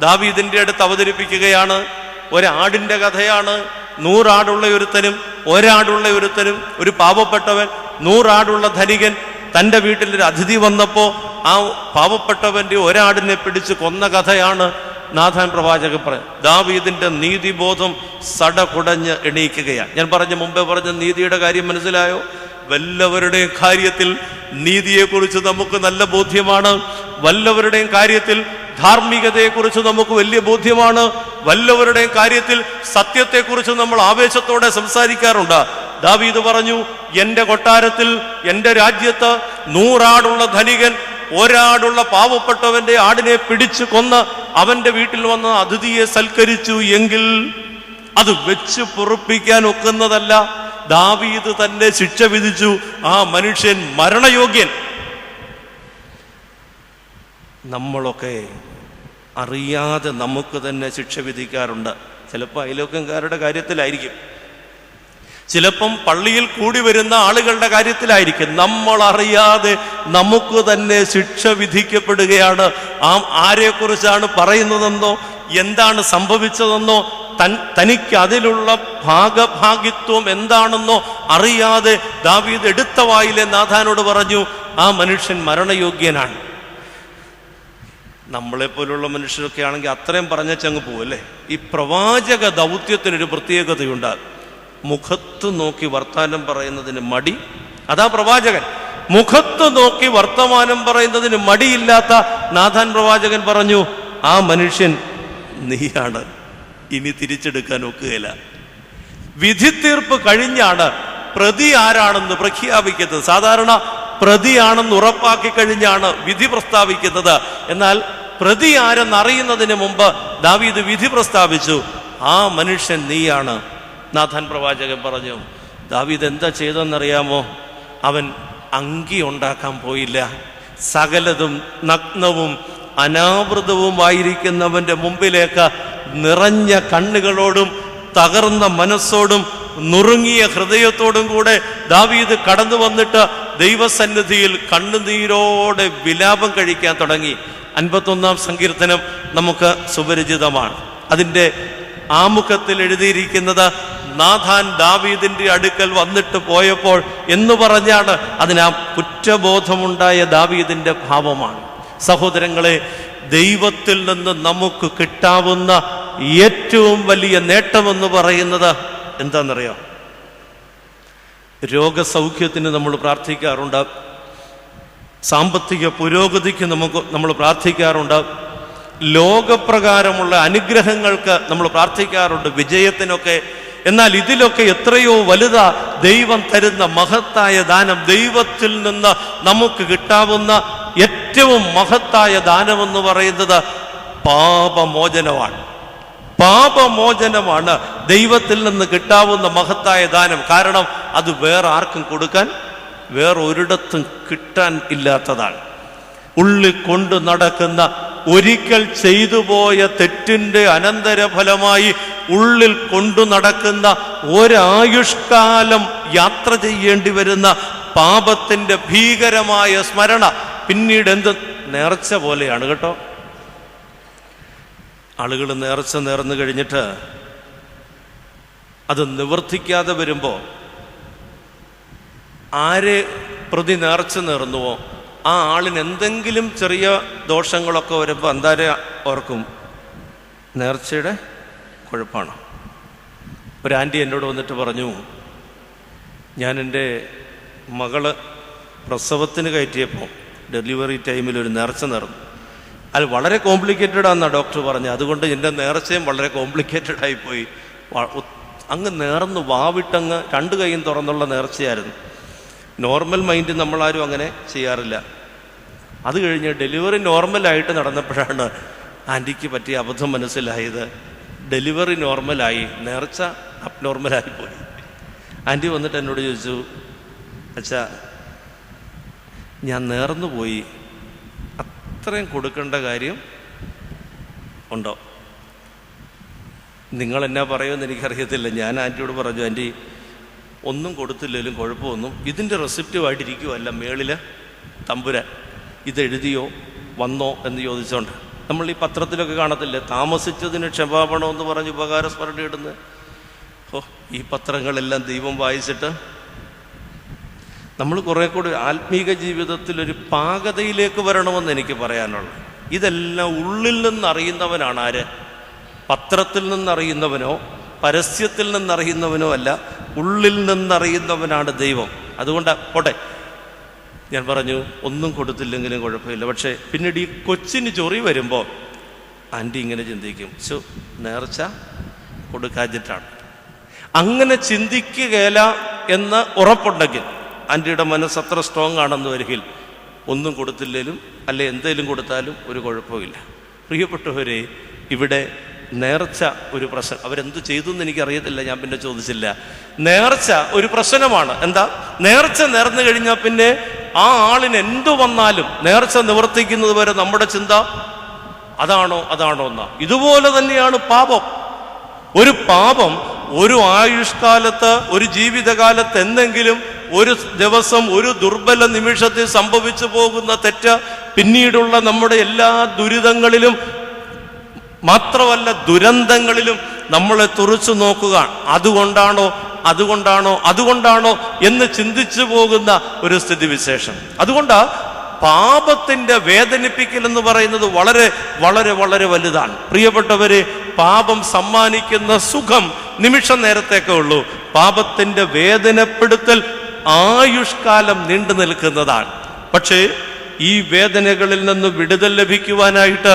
ദാവീദിന്റെ അടുത്ത് അവതരിപ്പിക്കുകയാണ്. ഒരാടിന്റെ കഥയാണ്. 100 ആടുള്ള ഒരുത്തനും ഒരാടുള്ള ഒരുത്തനും, ഒരു പാവപ്പെട്ടവൻ, 100 ആടുള്ള ധനികൻ. തൻ്റെ വീട്ടിലൊരു അതിഥി വന്നപ്പോൾ ആ പാവപ്പെട്ടവന്റെ ഒരാടിനെ പിടിച്ച് കൊന്ന കഥയാണ് നാഥാൻ പ്രവാചകൻ പറയും. ദാവീദിന്റെ നീതിബോധം സടകുടഞ്ഞ് എണീക്കുകയാണ്. ഞാൻ മുമ്പേ പറഞ്ഞ നീതിയുടെ കാര്യം മനസ്സിലായോ? വല്ലവരുടെയും കാര്യത്തിൽ നീതിയെക്കുറിച്ച് നമുക്ക് നല്ല ബോധ്യമാണ്. വല്ലവരുടെയും കാര്യത്തിൽ ധാർമ്മികതയെക്കുറിച്ച് നമുക്ക് വലിയ ബോധ്യമാണ്. വല്ലവരുടെയും കാര്യത്തിൽ സത്യത്തെക്കുറിച്ച് നമ്മൾ ആവേശത്തോടെ സംസാരിക്കാറുണ്ട്. ദാവീദ് പറഞ്ഞു, എൻ്റെ കൊട്ടാരത്തിൽ, എൻ്റെ രാജ്യത്ത് 100 ആടുള്ള ധനികൻ ഒരാടുള്ള പാവപ്പെട്ടവന്റെ ആടിനെ പിടിച്ചു കൊന്ന് അവന്റെ വീട്ടിൽ വന്ന് അതിഥിയെ സൽക്കരിച്ചു എങ്കിൽ അത് വെച്ച് പൊറുപ്പിക്കാൻ ഒക്കുന്നതല്ല. ദാവീദ് തന്നെ ശിക്ഷ വിധിച്ചു. ആ മനുഷ്യൻ മരണയോഗ്യൻ. നമ്മളൊക്കെ അറിയാതെ നമുക്ക് തന്നെ ശിക്ഷ വിധിക്കാറുണ്ട്. ചിലപ്പോൾ അയലോക്കംകാരുടെ കാര്യത്തിലായിരിക്കും, ചിലപ്പം പള്ളിയിൽ കൂടി വരുന്ന ആളുകളുടെ കാര്യത്തിലായിരിക്കും. നമ്മൾ അറിയാതെ നമുക്ക് തന്നെ ശിക്ഷ വിധിക്കപ്പെടുകയാണ്. ആരെക്കുറിച്ചാണ് പറയുന്നതെന്നോ എന്താണ് സംഭവിച്ചതെന്നോ തനിക്ക് അതിലുള്ള ഭാഗഭാഗിത്വം എന്താണെന്നോ അറിയാതെ ദാവീദ് എടുത്ത വായിലെ നാഥാനോട് പറഞ്ഞു, ആ മനുഷ്യൻ മരണയോഗ്യനാണ്. നമ്മളെപ്പോലുള്ള മനുഷ്യരൊക്കെ ആണെങ്കിൽ അത്രയും പറഞ്ഞങ്ങ് പോവല്ലേ. ഈ പ്രവാചക ദൗത്യത്തിനൊരു പ്രത്യേകതയുണ്ട്. മുഖത്ത് നോക്കി വർത്താനം പറയുന്നതിന് മടി. അതാ പ്രവാചകൻ. മുഖത്ത് നോക്കി വർത്തമാനം പറയുന്നതിന് മടിയില്ലാത്ത നാഥാൻ പ്രവാചകൻ പറഞ്ഞു, ആ മനുഷ്യൻ നീയാണ്, ഇനി തിരിച്ചെടുക്കാൻ ഒക്കുകയില്ല. വിധിത്തീർപ്പ് കഴിഞ്ഞാണ് പ്രതി ആരാണെന്ന് പ്രഖ്യാപിക്കുന്നത്. സാധാരണ പ്രതിയാണെന്ന് ഉറപ്പാക്കി കഴിഞ്ഞാണ് വിധി പ്രസ്താവിക്കുന്നത്. എന്നാൽ പ്രതി ആരെന്നറിയുന്നതിന് മുമ്പ് ദാവീദ് വിധി പ്രസ്താവിച്ചു. ആ മനുഷ്യൻ നീയാണ്. നാഥാൻ പ്രവാചകൻ പറഞ്ഞു, ദാവീദ് എന്താ ചെയ്തെന്നറിയാമോ? അവൻ അങ്കി ഉണ്ടാക്കാൻ പോയില്ല. സകലതും നഗ്നവും അനാവൃതവുമായിരിക്കുന്നവന്റെ മുമ്പിലേക്ക് നിറഞ്ഞ കണ്ണുകളോടും തകർന്ന മനസ്സോടും നുറുങ്ങിയ ഹൃദയത്തോടും കൂടെ ദാവീദ് കടന്നു വന്നിട്ട് ദൈവസന്നിധിയിൽ കണ്ണുനീരോടെ വിലാപം കഴിക്കാൻ തുടങ്ങി. 51-ാം സങ്കീർത്തനം നമുക്ക് സുപരിചിതമാണ്. അതിൻ്റെ ആമുഖത്തിൽ എഴുതിയിരിക്കുന്നത്, നാഥാൻ ദാവീദിന്റെ അടുക്കൽ വന്നിട്ട് പോയപ്പോൾ എന്ന് പറഞ്ഞാണ്. അതിനാ കുറ്റബോധമുണ്ടായ ദാവീദിന്റെ ഭാവമാണ്. സഹോദരങ്ങളെ, ദൈവത്തിൽ നിന്ന് നമുക്ക് കിട്ടാവുന്ന ഏറ്റവും വലിയ നേട്ടമെന്ന് പറയുന്നത് എന്താണെന്നറിയാം? രോഗസൗഖ്യത്തിന് നമ്മൾ പ്രാർത്ഥിക്കാറുണ്ട്. സാമ്പത്തിക പുരോഗതിക്ക് നമ്മൾ പ്രാർത്ഥിക്കാറുണ്ട്. ലോകപ്രകാരമുള്ള അനുഗ്രഹങ്ങൾക്ക് നമ്മൾ പ്രാർത്ഥിക്കാറുണ്ട്, വിജയത്തിനൊക്കെ. എന്നാൽ ഇതിലൊക്കെ എത്രയോ വലുതാ ദൈവം തരുന്ന മഹത്തായ ദാനം. ദൈവത്തിൽ നിന്ന് നമുക്ക് കിട്ടാവുന്ന ഏറ്റവും മഹത്തായ ദാനമെന്ന് പറയുന്നത് പാപമോചനമാണ്. പാപമോചനമാണ് ദൈവത്തിൽ നിന്ന് കിട്ടാവുന്ന മഹത്തായ ദാനം. കാരണം അത് വേറെ ആർക്കും കൊടുക്കാൻ, വേറൊരിടത്തും കിട്ടാൻ ഇല്ലാത്തതാണ്. ഉള്ളിൽ കൊണ്ട് നടക്കുന്ന, ഒരിക്കൽ ചെയ്തു പോയ തെറ്റിന്റെ അനന്തരഫലമായി ഉള്ളിൽ കൊണ്ടു നടക്കുന്ന, ഒരായുഷ്കാലം യാത്ര ചെയ്യേണ്ടി വരുന്ന പാപത്തിന്റെ ഭീകരമായ സ്മരണ പിന്നീട് എന്ത് നേർച്ച പോലെയാണ് കേട്ടോ. ആളുകൾ നേർച്ച നേർന്നു കഴിഞ്ഞിട്ട് അത് നിവർത്തിക്കാതെ വരുമ്പോൾ ആരെ പ്രതി നേർച്ച നേർന്നുവോ ആ ആളിന് എന്തെങ്കിലും ചെറിയ ദോഷങ്ങളൊക്കെ വരുമ്പോൾ എന്താരെ ഓർക്കും? നേർച്ചയുടെ കുഴപ്പമാണ്. ഒരു ആൻറ്റി എന്നോട് വന്നിട്ട് പറഞ്ഞു, ഞാൻ എൻ്റെ മകള് പ്രസവത്തിന് കയറ്റിയപ്പോൾ ഡെലിവറി ടൈമിൽ ഒരു നേർച്ച നടന്നു. അത് വളരെ കോംപ്ലിക്കേറ്റഡ് ആണെന്നാണ് ഡോക്ടർ പറഞ്ഞത്. അതുകൊണ്ട് എൻ്റെ നേർച്ചയും വളരെ കോംപ്ലിക്കേറ്റഡ് ആയിപ്പോയി. അങ്ങ് നേർന്ന് വാവിട്ടങ്ങ് രണ്ട് കൈയും തുറന്നുള്ള നേർച്ചയായിരുന്നു. നോർമൽ മൈൻഡ് നമ്മളാരും അങ്ങനെ ചെയ്യാറില്ല. അത് കഴിഞ്ഞ് ഡെലിവറി നോർമലായിട്ട് നടന്നപ്പോഴാണ് ആൻറ്റിക്ക് പറ്റിയ അബദ്ധം മനസ്സിലായത്. ഡെലിവറി നോർമലായി, നേർച്ച അബ്നോർമലായി പോയി. ആൻറ്റി വന്നിട്ട് എന്നോട് ചോദിച്ചു, അച്ഛാ ഞാൻ നേർന്നു പോയി, അത്രയും കൊടുക്കേണ്ട കാര്യം ഉണ്ടോ? നിങ്ങൾ എന്നാ പറയുമെന്ന് എനിക്കറിയത്തില്ല. ഞാൻ ആൻറ്റിയോട് പറഞ്ഞു, ആൻറ്റി ഒന്നും കൊടുത്തില്ലെങ്കിലും കുഴപ്പമൊന്നും, ഇതിൻ്റെ റെസിപ്റ്റുമായിട്ടിരിക്കുമല്ല മേളിൽ തമ്പുരാൻ, ഇതെഴുതിയോ വന്നോ എന്ന് ചോദിച്ചോണ്ട്. നമ്മൾ ഈ പത്രത്തിലൊക്കെ കാണത്തില്ലേ, താമസിച്ചതിന് ക്ഷമാപണമെന്ന് പറഞ്ഞ് ഉപകാരസ്മരണ ഇടുന്നത്. ഈ പത്രങ്ങളെല്ലാം ദൈവം വായിച്ചിട്ട് നമ്മൾ കുറെ കൂടി ആത്മീക ജീവിതത്തിൽ ഒരു പാകതയിലേക്ക് വരണമെന്ന് എനിക്ക് പറയാനുള്ളൂ. ഇതെല്ലാം ഉള്ളിൽ നിന്നറിയുന്നവനാണ് ആര്? പത്രത്തിൽ നിന്നറിയുന്നവനോ പരസ്യത്തിൽ നിന്നറിയുന്നവനോ അല്ല, ഉള്ളിൽ നിന്നറിയുന്നവനാണ് ദൈവം. അതുകൊണ്ട് പോട്ടെ, ഞാൻ പറഞ്ഞു ഒന്നും കൊടുത്തില്ലെങ്കിലും കുഴപ്പമില്ല. പക്ഷേ പിന്നീട് ഈ കൊച്ചിന് ചൊറി വരുമ്പോൾ ആൻറ്റി ഇങ്ങനെ ചിന്തിക്കും, നേർച്ച കൊടുക്കാഞ്ഞിട്ടാണ്. അങ്ങനെ ചിന്തിക്കുകയില്ല എന്ന് ഉറപ്പുണ്ടെങ്കിൽ, ആൻറ്റിയുടെ മനസ്സ് അത്ര സ്ട്രോങ് ആണെന്ന് വരികിൽ ഒന്നും കൊടുത്തില്ലെങ്കിലും അല്ലെ എന്തേലും കൊടുത്താലും ഒരു കുഴപ്പമില്ല. പ്രിയപ്പെട്ടവരെ, ഇവിടെ നേർച്ച ഒരു പ്രശ്നം. അവരെന്ത് ചെയ്തു എന്ന് എനിക്കറിയത്തില്ല, ഞാൻ പിന്നെ ചോദിച്ചില്ല. നേർച്ച ഒരു പ്രശ്നമാണ്. എന്താ? നേർച്ച നേർന്നു കഴിഞ്ഞാൽ പിന്നെ ആ ആളിന് എന്തു വന്നാലും നേർച്ച നിവർത്തിക്കുന്നത് വരെ നമ്മുടെ ചിന്ത അതാണോ എന്നാ. ഇതുപോലെ തന്നെയാണ് പാപം. ഒരു പാപം ഒരു ആയുഷ്കാലത്ത്, ഒരു ജീവിതകാലത്ത് എന്തെങ്കിലും ഒരു ദിവസം, ഒരു ദുർബല നിമിഷത്തിൽ സംഭവിച്ചു പോകുന്ന തെറ്റ് പിന്നീടുള്ള നമ്മുടെ എല്ലാ ദുരിതങ്ങളിലും മാത്രമല്ല ദുരന്തങ്ങളിലും നമ്മളെ തുറച്ചു നോക്കുക. അതുകൊണ്ടാണോ എന്ന് ചിന്തിച്ചു പോകുന്ന ഒരു സ്ഥിതിവിശേഷം. അതുകൊണ്ട് പാപത്തിന്റെ വേദനിപ്പിക്കൽ എന്ന് പറയുന്നത് വളരെ വളരെ വളരെ വലുതാണ്. പ്രിയപ്പെട്ടവരെ, പാപം സമ്മാനിക്കുന്ന സുഖം നിമിഷ നേരത്തേക്കേ ഉള്ളൂ. പാപത്തിന്റെ വേദനപ്പെടുത്തൽ ആയുഷ്കാലം നീണ്ടു നിൽക്കുന്നതാണ്. പക്ഷേ ഈ വേദനകളിൽ നിന്ന് വിടുതൽ ലഭിക്കുവാനായിട്ട്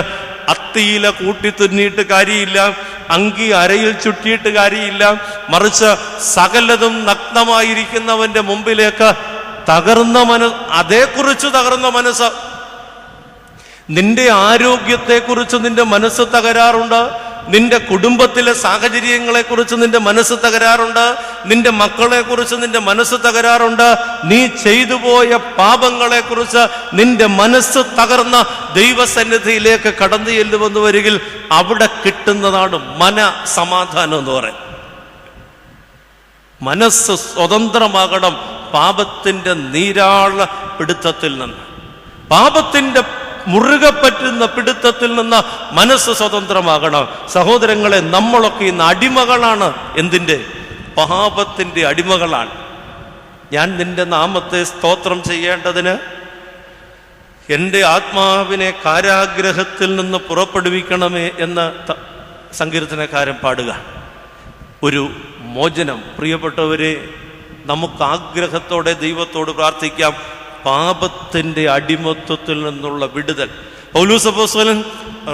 അത്തിയില കൂട്ടിത്തുന്നിയിട്ട് കാര്യമില്ല, അങ്കി അരയിൽ ചുറ്റിയിട്ട് കാര്യമില്ല. മറിച്ച് സകലതും നഗ്നമായിരിക്കുന്നവന്റെ മുമ്പിലേക്ക് അതേക്കുറിച്ച് തകർന്ന മനസ്സ്. നിന്റെ ആരോഗ്യത്തെക്കുറിച്ച് നിന്റെ മനസ്സ് തകരാറുണ്ട്, നിന്റെ കുടുംബത്തിലെ സാഹചര്യങ്ങളെക്കുറിച്ച് നിന്റെ മനസ്സ് തകരാറുണ്ട്, നിന്റെ മക്കളെക്കുറിച്ച് നിന്റെ മനസ്സ് തകരാറുണ്ട്, നീ ചെയ്തു പോയ പാപങ്ങളെക്കുറിച്ച് നിന്റെ മനസ്സ് തകർന്ന ദൈവസന്നിധിയിലേക്ക് കടന്നു ചെല്ലുമെന്ന് വരികിൽ അവിടെ കിട്ടുന്നതാണ് മനസമാധാനം എന്ന് പറയും. മനസ്സ് സ്വതന്ത്രമാകണം പാപത്തിന്റെ നീരാള പിടുത്തത്തിൽ നിന്ന്, പാപത്തിന്റെ മുറുകെ പറ്റുന്ന പിടുത്തത്തിൽ നിന്ന് മനസ്സ് സ്വതന്ത്രമാകണം. സഹോദരങ്ങളെ, നമ്മളൊക്കെ ഇന്ന് അടിമകളാണ്. എന്തിൻ്റെ? പാപത്തിന്റെ അടിമകളാണ്. ഞാൻ നിന്റെ നാമത്തെ സ്തോത്രം ചെയ്യേണ്ടതിന് എൻ്റെ ആത്മാവിനെ കാരാഗ്രഹത്തിൽ നിന്ന് പുറപ്പെടുവിക്കണമേ എന്ന് സങ്കീർത്തനക്കാരൻ പാടുക. ഒരു മോചനം. പ്രിയപ്പെട്ടവരെ, നമുക്ക് ആഗ്രഹത്തോടെ ദൈവത്തോട് പ്രാർത്ഥിക്കാം, പാപത്തിന്റെ അടിമത്വത്തിൽ നിന്നുള്ള വിടുതൽ. പൗലോസ് അപ്പോസ്തലൻ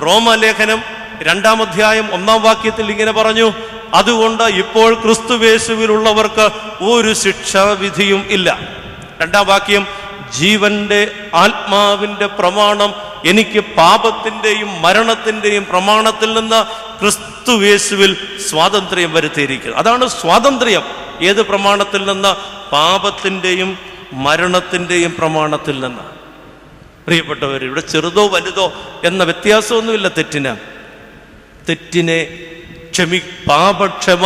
റോമാലേഖനം 2-ാം അധ്യായം 1-ാം വാക്യത്തിൽ ഇങ്ങനെ പറഞ്ഞു, അതുകൊണ്ട് ഇപ്പോൾ ക്രിസ്തുയേശുവിലുള്ളവർക്ക് ഒരു ശിക്ഷാവിധിയും ഇല്ല. 2-ാം വാക്യം, ജീവന്റെ ആത്മാവിന്റെ പ്രമാണം എനിക്ക് പാപത്തിന്റെയും മരണത്തിന്റെയും പ്രമാണത്തിൽ നിന്ന് ക്രിസ്തുയേശുവിൽ സ്വാതന്ത്ര്യം വരുത്തിയിരിക്കുന്നു. അതാണ് സ്വാതന്ത്ര്യം. ഏത് പ്രമാണത്തിൽ നിന്ന്? പാപത്തിന്റെയും മരണത്തിന്റെയും പ്രമാണത്തിൽ നിന്ന്. പ്രിയപ്പെട്ടവർ, ഇവിടെ ചെറുതോ വലുതോ എന്ന വ്യത്യാസമൊന്നുമില്ല തെറ്റിനെ പാപക്ഷമ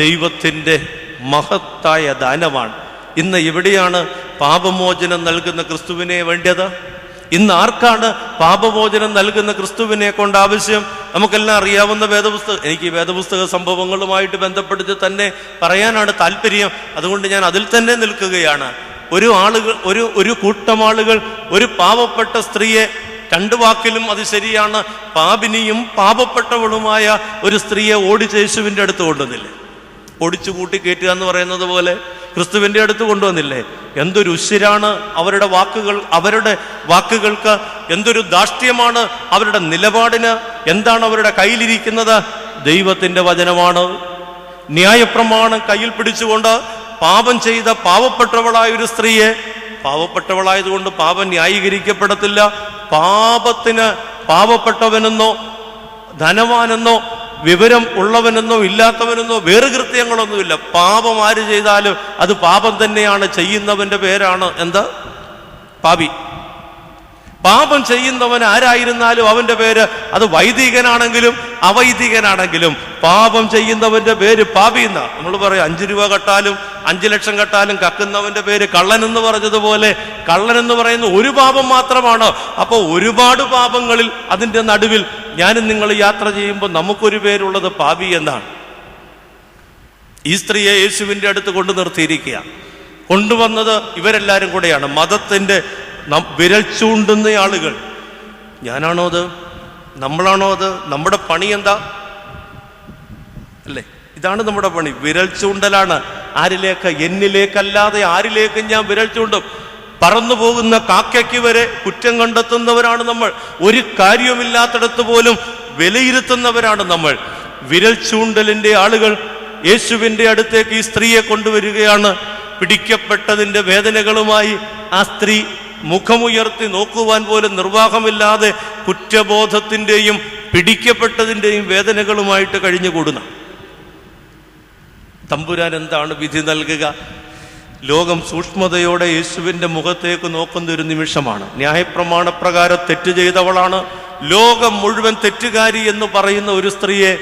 ദൈവത്തിൻ്റെ മഹത്തായ ദാനമാണ്. ഇന്ന് എവിടെയാണ് പാപമോചനം നൽകുന്ന ക്രിസ്തുവിനെ വേണ്ടത്? ഇന്ന് ആർക്കാണ് പാപമോചനം നൽകുന്ന ക്രിസ്തുവിനെ കൊണ്ട് ആവശ്യം? നമുക്കെല്ലാം അറിയാവുന്ന വേദപുസ്തകം. എനിക്ക് വേദപുസ്തക സംഭവങ്ങളുമായിട്ട് ബന്ധപ്പെടുത്തി തന്നെ പറയാനാണ് താല്പര്യം. അതുകൊണ്ട് ഞാൻ അതിൽ തന്നെ നിൽക്കുകയാണ്. ഒരു കൂട്ടം ആളുകൾ ഒരു പാവപ്പെട്ട സ്ത്രീയെ, 2 വാക്കിലും അത് ശരിയാണ്, പാപിനിയും പാപപ്പെട്ടവളുമായ ഒരു സ്ത്രീയെ ഓടിച്ച് യേശുവിൻ്റെ അടുത്ത് കൊണ്ടുവന്നില്ലേ? ഒടിച്ചു കൂട്ടി കയറ്റുക എന്ന് പറയുന്നത് പോലെ ക്രിസ്തുവിൻ്റെ അടുത്ത് കൊണ്ടുവന്നില്ലേ? എന്തൊരു ഉശിരാണ് അവരുടെ വാക്കുകൾക്ക്, എന്തൊരു ധാർഷ്ട്യമാണ് അവരുടെ നിലപാടിന്. എന്താണ് അവരുടെ കയ്യിലിരിക്കുന്നത്? ദൈവത്തിൻ്റെ വചനമാണ്. ന്യായപ്രമാണം കയ്യിൽ പിടിച്ചുകൊണ്ട് പാപം ചെയ്ത പാവപ്പെട്ടവളായ ഒരു സ്ത്രീയെ, പാവപ്പെട്ടവളായതുകൊണ്ട് പാപം ന്യായീകരിക്കപ്പെടത്തില്ല. പാപത്തിന് പാവപ്പെട്ടവനെന്നോ ധനവാനെന്നോ വിവരം ഉള്ളവനെന്നോ ഇല്ലാത്തവനെന്നോ വേറെ കൃത്യങ്ങളൊന്നുമില്ല. പാപം ആര് ചെയ്താലും അത് പാപം തന്നെയാണ്. ചെയ്യുന്നവന്റെ പേരാണ് എന്താ? പാപി. പാപം ചെയ്യുന്നവൻ ആരായിരുന്നാലും അവന്റെ പേര്, അത് വൈദികനാണെങ്കിലും അവൈദികനാണെങ്കിലും, പാപം ചെയ്യുന്നവന്റെ പേര് പാപി എന്നാ. നമ്മൾ പറയും 5 രൂപ കട്ടാലും 5 ലക്ഷം കട്ടാലും കക്കുന്നവന്റെ പേര് കള്ളൻ എന്ന് പറഞ്ഞതുപോലെ, കള്ളൻ എന്ന് പറയുന്ന ഒരു പാപം മാത്രമാണ്. അപ്പോൾ ഒരുപാട് പാപങ്ങളിൽ അതിൻ്റെ നടുവിൽ ഞാനും നിങ്ങൾ യാത്ര ചെയ്യുമ്പോൾ നമുക്കൊരു പേരുള്ളത് പാപി എന്നാണ്. ഈ സ്ത്രീയെ യേശുവിൻ്റെ അടുത്ത് കൊണ്ടു നിർത്തിയിരിക്കുക. കൊണ്ടുവന്നത് ഇവരെല്ലാവരും കൂടെയാണ്. മതത്തിൻ്റെ വിരൽ ചൂണ്ടുന്ന ആളുകൾ. ഞാനാണോ അത്? നമ്മളാണോ അത്? നമ്മുടെ പണി എന്താ അല്ലേ? ഇതാണ് നമ്മുടെ പണി, വിരൽ ചൂണ്ടലാണ്. ആരിലേക്ക്? എന്നിലേക്കല്ലാതെ ആരിലേക്കും ഞാൻ വിരൽ ചൂണ്ടും. പറന്നു പോകുന്ന കാക്കയ്ക്ക് വരെ കുറ്റം കണ്ടെത്തുന്നവരാണ് നമ്മൾ. ഒരു കാര്യവുമില്ലാത്തിടത്ത് പോലും വിലയിരുത്തുന്നവരാണ് നമ്മൾ. വിരൽ ചൂണ്ടലിന്റെ ആളുകൾ യേശുവിൻ്റെ അടുത്തേക്ക് ഈ സ്ത്രീയെ കൊണ്ടുവരികയാണ്. പിടിക്കപ്പെട്ടതിൻ്റെ വേദനകളുമായി ആ സ്ത്രീ മുഖമുയർത്തി നോക്കുവാൻ പോലും നിർവാഹമില്ലാതെ കുറ്റബോധത്തിൻ്റെയും പിടിക്കപ്പെട്ടതിൻ്റെയും വേദനകളുമായിട്ട് കഴിഞ്ഞുകൂടുന്ന തമ്പുരാൻ എന്താണ് വിധി നൽകുക? ലോകം സൂക്ഷ്മതയോടെ യേശുവിൻ്റെ മുഖത്തേക്ക് നോക്കുന്ന ഒരു നിമിഷമാണ്. ന്യായപ്രമാണപ്രകാരം തെറ്റ് ചെയ്തവളാണ്. ലോകം മുഴുവൻ തെറ്റുകാരി എന്ന് പറയുന്ന ഒരു സ്ത്രീയെ,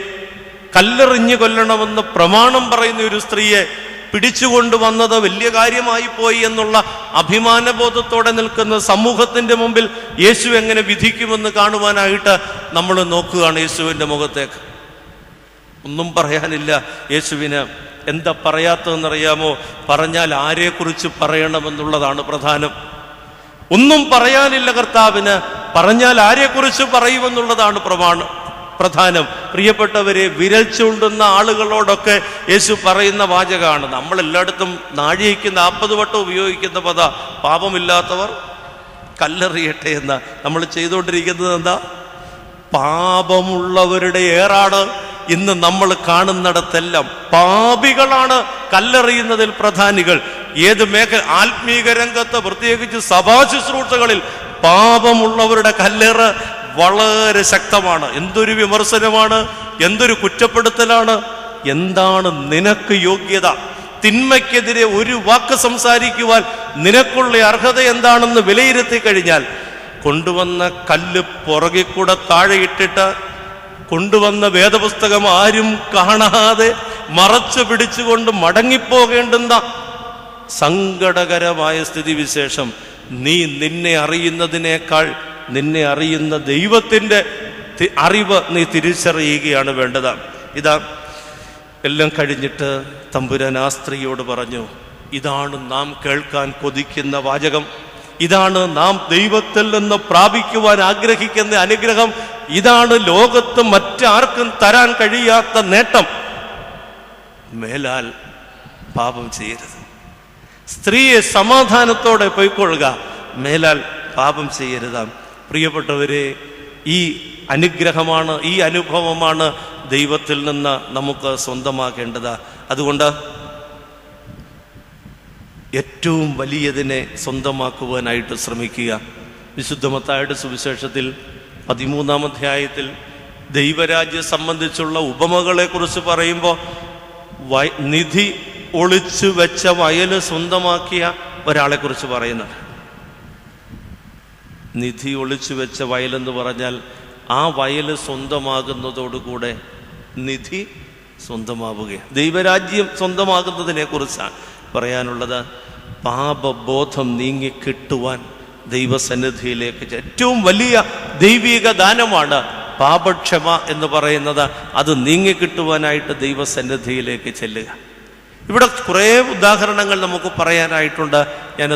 കല്ലെറിഞ്ഞു കൊല്ലണമെന്ന് പ്രമാണം പറയുന്ന ഒരു സ്ത്രീയെ പിടിച്ചുകൊണ്ടുവന്നത് വലിയ കാര്യമായി പോയി എന്നുള്ള അഭിമാനബോധത്തോടെ നിൽക്കുന്ന സമൂഹത്തിൻ്റെ മുമ്പിൽ യേശു എങ്ങനെ വിധിക്കുമെന്ന് കാണുവാനായിട്ട് നമ്മൾ നോക്കുകയാണ് യേശുവിൻ്റെ മുഖത്തേക്ക്. ഒന്നും പറയാനില്ല യേശുവിന്. എന്താ പറയാത്തതെന്നറിയാമോ? പറഞ്ഞാൽ ആരെക്കുറിച്ച് പറയണമെന്നുള്ളതാണ് പ്രധാനം. ഒന്നും പറയാനില്ല കർത്താവിന്, പറഞ്ഞാൽ ആരെക്കുറിച്ച് പറയുമെന്നുള്ളതാണ് പ്രധാനം. പ്രിയപ്പെട്ടവരെ, വിരൽ ചൂണ്ടുന്ന ആളുകളോടൊക്കെ യേശു പറയുന്ന വാചകമാണ്. നമ്മളെല്ലായിടത്തും നാഴികയ്ക്ക് 40 വട്ടം ഉപയോഗിക്കുന്ന പദ പാപമില്ലാത്തവർ കല്ലെറിയട്ടെ എന്ന്. നമ്മൾ ചെയ്തുകൊണ്ടിരിക്കുന്നത് എന്താ? പാപമുള്ളവരുടെ ഏറാണ് ഇന്ന് നമ്മൾ കാണുന്നിടത്തെല്ലാം. പാപികളാണ് കല്ലെറിയുന്നതിൽ പ്രധാനികൾ. ഏത് ആത്മീക രംഗത്ത്, പ്രത്യേകിച്ച് സഭാ ശുശ്രൂഷകളിൽ പാപമുള്ളവരുടെ കല്ലേറ് വളരെ ശക്തമാണ്. എന്തൊരു വിമർശനമാണ്, എന്തൊരു കുറ്റപ്പെടുത്തലാണ്. എന്താണ് നിനക്ക് യോഗ്യത? തിന്മയ്ക്കെതിരെ ഒരു വാക്ക് സംസാരിക്കുവാൻ നിനക്കുള്ള അർഹത എന്താണെന്ന് വിലയിരുത്തി കഴിഞ്ഞാൽ, കൊണ്ടുവന്ന കല്ല് പുറകിൽ കൂടെ താഴെയിട്ടിട്ട് കൊണ്ടുവന്ന വേദപുസ്തകം ആരും കാണാതെ മറച്ചു പിടിച്ചുകൊണ്ട് മടങ്ങിപ്പോകേണ്ടുന്ന സങ്കടകരമായ സ്ഥിതിവിശേഷം. നിന്നെ അറിയുന്നതിനേക്കാൾ നിന്നെ അറിയുന്ന ദൈവത്തിൻ്റെ അറിവ് നീ തിരിച്ചറിയുകയാണ് വേണ്ടത്. ഇതാ എല്ലാം കഴിഞ്ഞിട്ട് തമ്പുരാൻ ആ സ്ത്രീയോട് പറഞ്ഞു, ഇതാണ് നാം കേൾക്കാൻ കൊതിക്കുന്ന വാചകം. ഇതാണ് നാം ദൈവത്തിൽ നിന്ന് പ്രാപിക്കുവാൻ ആഗ്രഹിക്കുന്ന അനുഗ്രഹം. ഇതാണ് ലോകത്ത് മറ്റാർക്കും തരാൻ കഴിയാത്ത നേട്ടം. മേലാൽ പാപം ചെയ്യരുത്. സ്ത്രീയെ സമാധാനത്തോടെ പൊയ്ക്കൊള്ളുക, മേലാൽ പാപം ചെയ്യരുതാം. പ്രിയപ്പെട്ടവരെ, ഈ അനുഗ്രഹമാണ്, ഈ അനുഭവമാണ് ദൈവത്തിൽ നിന്ന് നമുക്ക് സ്വന്തമാക്കേണ്ടത്. അതുകൊണ്ട് ഏറ്റവും വലിയതിനെ സ്വന്തമാക്കുവാനായിട്ട് ശ്രമിക്കുക. വിശുദ്ധ മത്തായിയുടെ സുവിശേഷത്തിൽ 13-ാം അധ്യായത്തിൽ ദൈവരാജ്യം സംബന്ധിച്ചുള്ള ഉപമകളെക്കുറിച്ച് പറയുമ്പോൾ നിധി ഒളിച്ചു വെച്ച വയല് സ്വന്തമാക്കിയ ഒരാളെ കുറിച്ച് പറയുന്നുണ്ട്. നിധി ഒളിച്ചു വെച്ച വയലെന്ന് പറഞ്ഞാൽ ആ വയല് സ്വന്തമാകുന്നതോടുകൂടെ നിധി സ്വന്തമാവുകയാണ്. ദൈവരാജ്യം സ്വന്തമാകുന്നതിനെ കുറിച്ചാണ് പറയാനുള്ളത്. പാപബോധം നീങ്ങിക്കിട്ടുവാൻ ദൈവസന്നിധിയിലേക്ക് ഏറ്റവും വലിയ ദൈവിക ദാനമാണ് പാപക്ഷമ എന്ന് പറയുന്നത്. അത് നീങ്ങിക്കിട്ടുവാനായിട്ട് ദൈവസന്നിധിയിലേക്ക് ചെല്ലുക. ഇവിടെ കുറേ ഉദാഹരണങ്ങൾ നമുക്ക് പറയാനായിട്ടുണ്ട്. ഞാൻ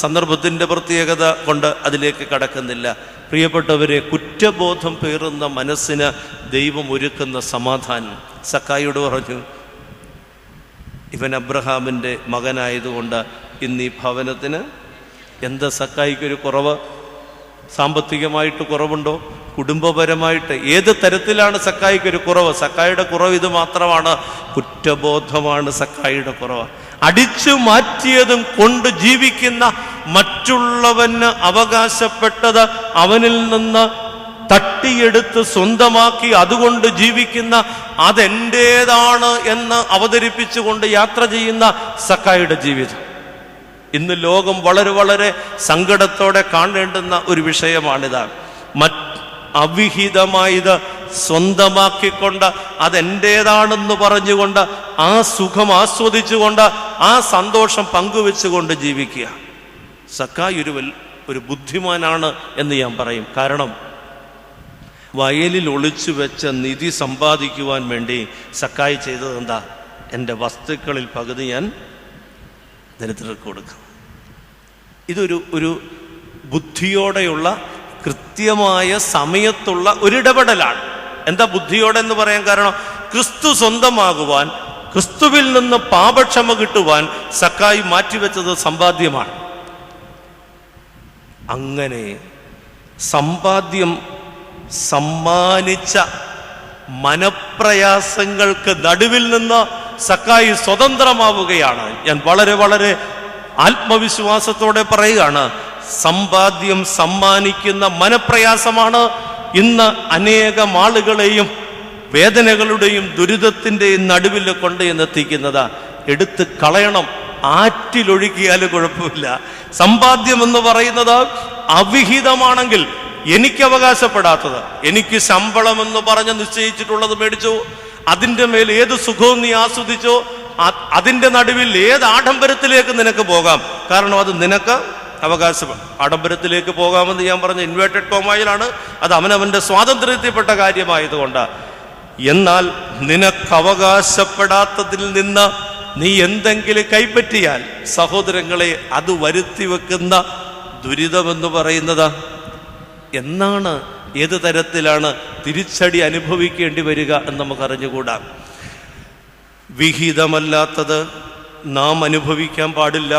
സന്ദർഭത്തിൻ്റെ പ്രത്യേകത കൊണ്ട് അതിലേക്ക് കടക്കുന്നില്ല. പ്രിയപ്പെട്ടവരെ, കുറ്റബോധം പേറുന്ന മനസ്സിന് ദൈവം ഒരുക്കുന്ന സമാധാനം. സക്കായിയോട് പറഞ്ഞു, ഇവൻ അബ്രഹാമിൻ്റെ മകനായതുകൊണ്ട് ഇന്ന് ഈ ഭവനത്തിന് എന്താ സക്കായിക്കൊരു കുറവ്? സാമ്പത്തികമായിട്ട് കുറവുണ്ടോ? കുടുംബപരമായിട്ട് ഏത് തരത്തിലാണ് സക്കായിക്കൊരു കുറവ്? സക്കായിയുടെ കുറവ് ഇത് മാത്രമാണ്, കുറ്റബോധമാണ് സക്കായിയുടെ കുറവ്. അടിച്ചു മാറ്റിയതും കൊണ്ട് ജീവിക്കുന്ന, മറ്റുള്ളവന് അവകാശപ്പെട്ടത് അവനിൽ നിന്ന് തട്ടിയെടുത്ത് സ്വന്തമാക്കി അതുകൊണ്ട് ജീവിക്കുന്ന, അതെൻ്റേതാണ് എന്ന് അവതരിപ്പിച്ചുകൊണ്ട് യാത്ര ചെയ്യുന്ന സക്കായിയുടെ ജീവിതം ഇന്ന് ലോകം വളരെ വളരെ സങ്കടത്തോടെ കാണേണ്ടുന്ന ഒരു വിഷയമാണിത്. അവിഹിതമായത് സ്വന്തമാക്കിക്കൊണ്ട് അതെൻ്റേതാണെന്ന് പറഞ്ഞുകൊണ്ട് ആ സുഖം ആസ്വദിച്ചുകൊണ്ട് ആ സന്തോഷം പങ്കുവെച്ചുകൊണ്ട് ജീവിക്കുക. സക്കായി ഒരു ബുദ്ധിമാനാണ് എന്ന് ഞാൻ പറയും. കാരണം വയലിൽ ഒളിച്ചു വെച്ച നിധി സമ്പാദിക്കുവാൻ വേണ്ടി സക്കായി ചെയ്തത് എന്താ? എൻ്റെ വസ്തുക്കളിൽ പകുതി ഞാൻ ദരിദ്രർക്ക് കൊടുക്കും. ഇതൊരു ബുദ്ധിയോടെയുള്ള കൃത്യമായ സമയത്തുള്ള ഒരിടപെടലാണ്. എന്താ ബുദ്ധിയോടെ എന്ന് പറയാൻ കാരണം? ക്രിസ്തു സ്വന്തമാകുവാൻ, ക്രിസ്തുവിൽ നിന്ന് പാപക്ഷമ കിട്ടുവാൻ സക്കായി മാറ്റിവെച്ചത് സമ്പാദ്യമാണ്. അങ്ങനെ സമ്പാദ്യം സമ്മാനിച്ച മനപ്രയാസങ്ങൾക്ക് നടുവിൽ നിന്ന് സക്കായി സ്വതന്ത്രമാവുകയാണ്. ഞാൻ വളരെ വളരെ ആത്മവിശ്വാസത്തോടെ പറയുകയാണ്, സമ്പാദ്യം സമ്മാനിക്കുന്ന മനപ്രയാസമാണ് ഇന്ന് അനേകം ആളുകളെയും വേദനകളുടെയും ദുരിതത്തിൻ്റെയും നടുവിൽ കൊണ്ട് എന്നെത്തിക്കുന്നത്. എടുത്ത് കളയണം, ആറ്റിലൊഴുകിയാൽ കുഴപ്പമില്ല. സമ്പാദ്യം എന്ന് പറയുന്നത് അവിഹിതമാണെങ്കിൽ, എനിക്ക് അവകാശപ്പെടാത്തത്, എനിക്ക് ശമ്പളം എന്ന് പറഞ്ഞ് നിശ്ചയിച്ചിട്ടുള്ളത് മേടിച്ചോ, അതിൻ്റെ മേൽ ഏത് സുഖവും നീ ആസ്വദിച്ചോ, അതിൻ്റെ നടുവിൽ ഏത് ആഡംബരത്തിലേക്ക് നിനക്ക് പോകാം. കാരണം അത് നിനക്ക് അവകാശം. ആഡംബരത്തിലേക്ക് പോകാമെന്ന് ഞാൻ പറഞ്ഞ ഇൻവേർട്ടഡ് കോമയിലാണ്, അത് അവനവൻ്റെ സ്വാതന്ത്ര്യത്തിൽപ്പെട്ട കാര്യമായതുകൊണ്ട്. എന്നാൽ നിനക്ക് അവകാശപ്പെടാത്തതിൽ നിന്ന് നീ എന്തെങ്കിലും കൈപ്പറ്റിയാൽ സഹോദരങ്ങളെ, അത് വരുത്തി വെക്കുന്ന ദുരിതമെന്ന് പറയുന്നത് എന്നാണ്, ഏത് തരത്തിലാണ് തിരിച്ചടി അനുഭവിക്കേണ്ടി വരിക എന്ന് നമുക്ക് അറിഞ്ഞുകൂടാ. വിഹിതമല്ലാത്തത് നാം അനുഭവിക്കാൻ പാടില്ല.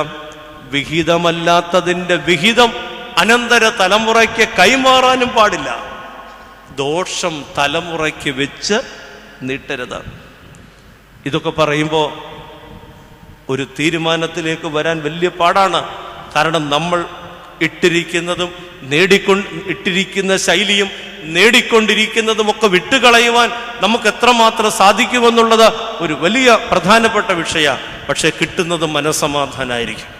വിഹിതമല്ലാത്തതിൻ്റെ വിഹിതം അനന്തര തലമുറയ്ക്ക് കൈമാറാനും പാടില്ല. ദോഷം തലമുറയ്ക്ക് വെച്ച് നീട്ടരുത്. ഇതൊക്കെ പറയുമ്പോൾ ഒരു തീരുമാനത്തിലേക്ക് വരാൻ വലിയ പാടാണ്. കാരണം നമ്മൾ ഇട്ടിരിക്കുന്നതും ഇട്ടിരിക്കുന്ന ശൈലിയും നേടിക്കൊണ്ടിരിക്കുന്നതുമൊക്കെ വിട്ടുകളയുവാൻ നമുക്ക് എത്രമാത്രം സാധിക്കുമെന്നുള്ളത് ഒരു വലിയ പ്രധാനപ്പെട്ട വിഷയമാണ്. പക്ഷെ കിട്ടുന്നത് മനസ്സമാധാനമായിരിക്കും,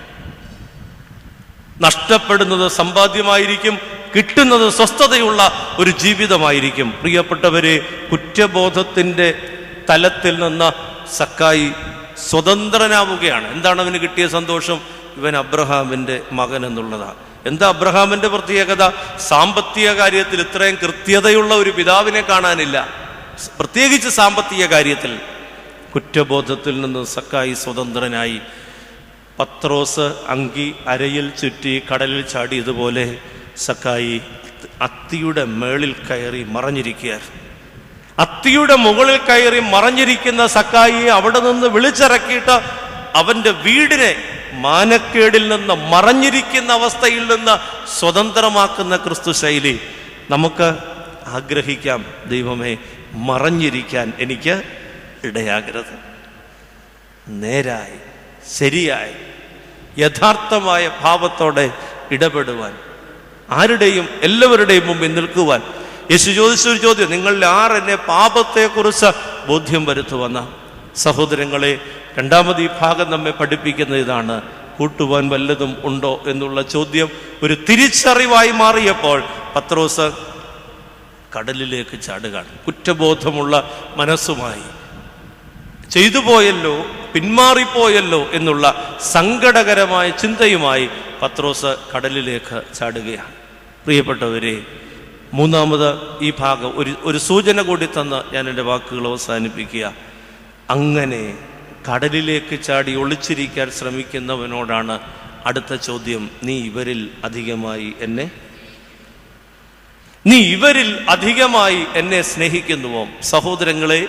നഷ്ടപ്പെടുന്നത് സമ്പാദ്യമായിരിക്കും, കിട്ടുന്നത് സ്വസ്ഥതയുള്ള ഒരു ജീവിതമായിരിക്കും. പ്രിയപ്പെട്ടവരെ, കുറ്റബോധത്തിൻ്റെ തലത്തിൽ നിന്ന് സക്കായി സ്വതന്ത്രനാവുകയാണ്. എന്താണ് അവന് കിട്ടിയ സന്തോഷം? ഇവൻ അബ്രഹാമിൻ്റെ മകൻ എന്നുള്ളതാണ്. എന്താ അബ്രഹാമിൻ്റെ പ്രത്യേകത? സാമ്പത്തിക കാര്യത്തിൽ ഇത്രയും കൃത്യതയുള്ള ഒരു പിതാവിനെ കാണാനില്ല. പ്രത്യേകിച്ച് സാമ്പത്തിക കാര്യത്തിൽ കുറ്റബോധത്തിൽ നിന്ന് സക്കായി സ്വതന്ത്രനായി. പത്രോസ് അങ്കി അരയിൽ ചുറ്റി കടലിൽ ചാടിയതുപോലെ സക്കായി അത്തിയുടെ മേളിൽ കയറി മറഞ്ഞിരിക്കുകയായിരുന്നു. അത്തിയുടെ മുകളിൽ കയറി മറഞ്ഞിരിക്കുന്ന സക്കായിയെ അവിടെ നിന്ന് വിളിച്ചിറക്കിയിട്ട് അവൻ്റെ വീടിനെ മാനക്കേടിൽ നിന്ന്, മറഞ്ഞിരിക്കുന്ന അവസ്ഥയിൽ നിന്ന് സ്വതന്ത്രമാക്കുന്ന ക്രിസ്തു ശൈലി നമുക്ക് ആഗ്രഹിക്കാം. ദൈവമേ, മറഞ്ഞിരിക്കാൻ എനിക്ക് ഇടയാകരുത്. നേരായി, ശരിയായി, യഥാർത്ഥമായ ഭാവത്തോടെ ഇടപെടുവാൻ, ആരുടെയും എല്ലാവരുടെയും മുമ്പിൽ നിൽക്കുവാൻ. യേശു ചോദിച്ചൊരു ചോദ്യം, നിങ്ങളിൽ എന്നെ പാപത്തെക്കുറിച്ച് ബോധ്യം വരുത്തുവന്ന? സഹോദരങ്ങളെ, രണ്ടാമത് ഈ ഭാഗം നമ്മെ പഠിപ്പിക്കുന്ന ഇതാണ്. കൂട്ടുവാൻ വല്ലതും ഉണ്ടോ എന്നുള്ള ചോദ്യം ഒരു തിരിച്ചറിവായി മാറിയപ്പോൾ പത്രോസ് കടലിലേക്ക് ചാടുകയാണ്. കുറ്റബോധമുള്ള മനസ്സുമായി, ചെയ്തു പോയല്ലോ, പിന്മാറിപ്പോയല്ലോ എന്നുള്ള സങ്കടകരമായ ചിന്തയുമായി പത്രോസ് കടലിലേക്ക് ചാടുകയാണ്. പ്രിയപ്പെട്ടവരെ, മൂന്നാമത് ഈ ഭാഗം ഒരു സൂചന കൂടി തന്ന് ഞാൻ എൻ്റെ വാക്കുകൾ അവസാനിപ്പിക്കുക. അങ്ങനെ കടലിലേക്ക് ചാടി ഒളിച്ചിരിക്കാൻ ശ്രമിക്കുന്നവനോടാണ് അടുത്ത ചോദ്യം. നീ ഇവരിൽ അധികമായി എന്നെ സ്നേഹിക്കുന്നുവോ? സഹോദരങ്ങളെ,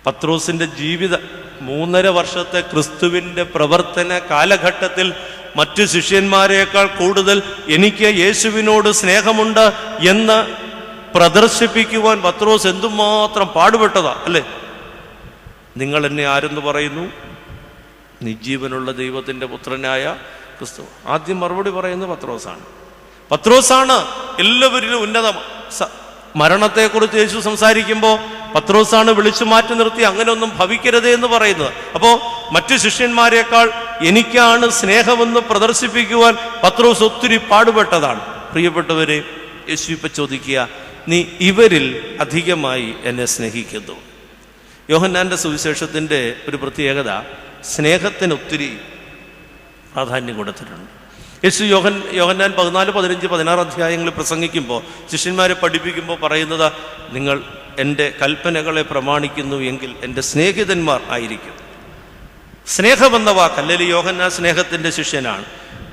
പത്രോസിൻ്റെ ജീവിത 3.5 വർഷത്തെ ക്രിസ്തുവിൻ്റെ പ്രവർത്തന കാലഘട്ടത്തിൽ മറ്റു ശിഷ്യന്മാരെക്കാൾ കൂടുതൽ എനിക്ക് യേശുവിനോട് സ്നേഹമുണ്ട് എന്ന് പ്രദർശിപ്പിക്കുവാൻ പത്രോസ് എന്തുമാത്രം പാടുപെട്ടതാ അല്ലേ? നിങ്ങൾ എന്നെ ആരെന്ന് പറയുന്നു? നിജീവനുള്ള ദൈവത്തിൻ്റെ പുത്രനായ ക്രിസ്തു. ആദ്യം മറുപടി പറയുന്നത് പത്രോസാണ് എല്ലാവരിലും ഉന്നതം. മരണത്തെക്കുറിച്ച് യേശു സംസാരിക്കുമ്പോൾ പത്രോസാണ് വിളിച്ചു മാറ്റി നിർത്തി അങ്ങനെയൊന്നും ഭവിക്കരുതേ എന്ന് പറയുന്നത്. അപ്പോൾ മറ്റു ശിഷ്യന്മാരെക്കാൾ എനിക്കാണ് സ്നേഹമെന്ന് പ്രദർശിപ്പിക്കുവാൻ പത്രോസ് ഒത്തിരി പാടുപെട്ടതാണ്. പ്രിയപ്പെട്ടവരെ, യേശു ഇപ്പം ചോദിക്കുക, നീ ഇവരിൽ അധികമായി എന്നെ സ്നേഹിക്കുന്നു. യോഹന്നാന്റെ സുവിശേഷത്തിൻ്റെ ഒരു പ്രത്യേകത, സ്നേഹത്തിന് ഒത്തിരി പ്രാധാന്യം കൊടുത്തിട്ടുണ്ട്. യേശു യോഹന്നാൻ 14, 15, 16 അധ്യായങ്ങളിൽ പ്രസംഗിക്കുമ്പോൾ ശിഷ്യന്മാരെ പഠിപ്പിക്കുമ്പോൾ പറയുന്നത്, നിങ്ങൾ എൻ്റെ കൽപ്പനകളെ പ്രമാണിക്കുന്നു എങ്കിൽ എൻ്റെ സ്നേഹിതന്മാർ ആയിരിക്കും. സ്നേഹമെന്ന വാക്കല്ലെങ്കിൽ യോഹന്നാൻ സ്നേഹത്തിൻ്റെ ശിഷ്യനാണ്.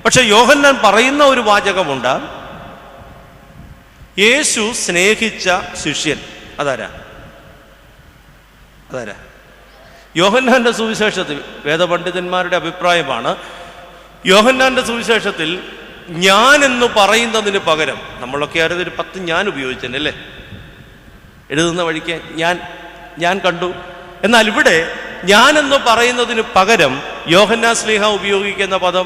പക്ഷെ യോഹന്നാൻ പറയുന്ന ഒരു വാചകമുണ്ട്, യേശു സ്നേഹിച്ച ശിഷ്യൻ. അതാരാ? യോഹന്നാന്റെ സുവിശേഷത്തിൽ വേദപണ്ഡിതന്മാരുടെ അഭിപ്രായമാണ്, യോഹന്നാന്റെ സുവിശേഷത്തിൽ ഞാൻ എന്ന് പറയുന്നതിന് പകരം, നമ്മളൊക്കെ ആരും ഒരു 10 ഞാൻ ഉപയോഗിച്ചല്ലേ എഴുതുന്ന വഴിക്ക്, ഞാൻ കണ്ടു. എന്നാൽ ഇവിടെ ഞാൻ എന്ന് പറയുന്നതിന് പകരം യോഹന്നാൻ ശ്ലീഹ ഉപയോഗിക്കുന്ന പദം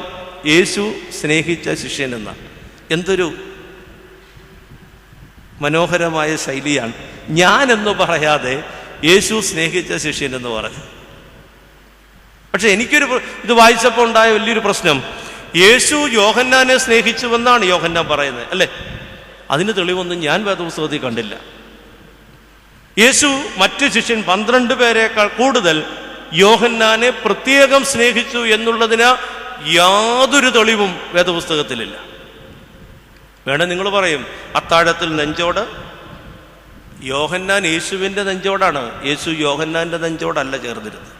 യേശു സ്നേഹിച്ച ശിഷ്യൻ എന്നാണ്. എന്തൊരു മനോഹരമായ ശൈലിയാണ്. ഞാൻ എന്ന് പറയാതെ യേശു സ്നേഹിച്ച ശിഷ്യൻ എന്ന് പറഞ്ഞു. പക്ഷെ ഇത് വായിച്ചപ്പോൾ ഉണ്ടായ വലിയൊരു പ്രശ്നം, യേശു യോഹന്നാനെ സ്നേഹിച്ചുവെന്നാണ് യോഹന്നാൻ പറയുന്നത് അല്ലേ? അതിന് തെളിവൊന്നും ഞാൻ വേദപുസ്തകത്തിൽ കണ്ടില്ല. യേശു മറ്റു ശിഷ്യൻ 12 പേരെക്കാൾ കൂടുതൽ യോഹന്നാനെ പ്രത്യേകം സ്നേഹിച്ചു എന്നുള്ളതിന് യാതൊരു തെളിവും വേദപുസ്തകത്തിലില്ല. വേണേ നിങ്ങൾ പറയും, അത്താഴത്തിൽ നെഞ്ചോട്, യോഹന്നാൻ യേശുവിൻ്റെ നെഞ്ചോടാണ്, യേശു യോഹന്നാൻ്റെ നെഞ്ചോടല്ല ചേർന്നിരുന്നത്.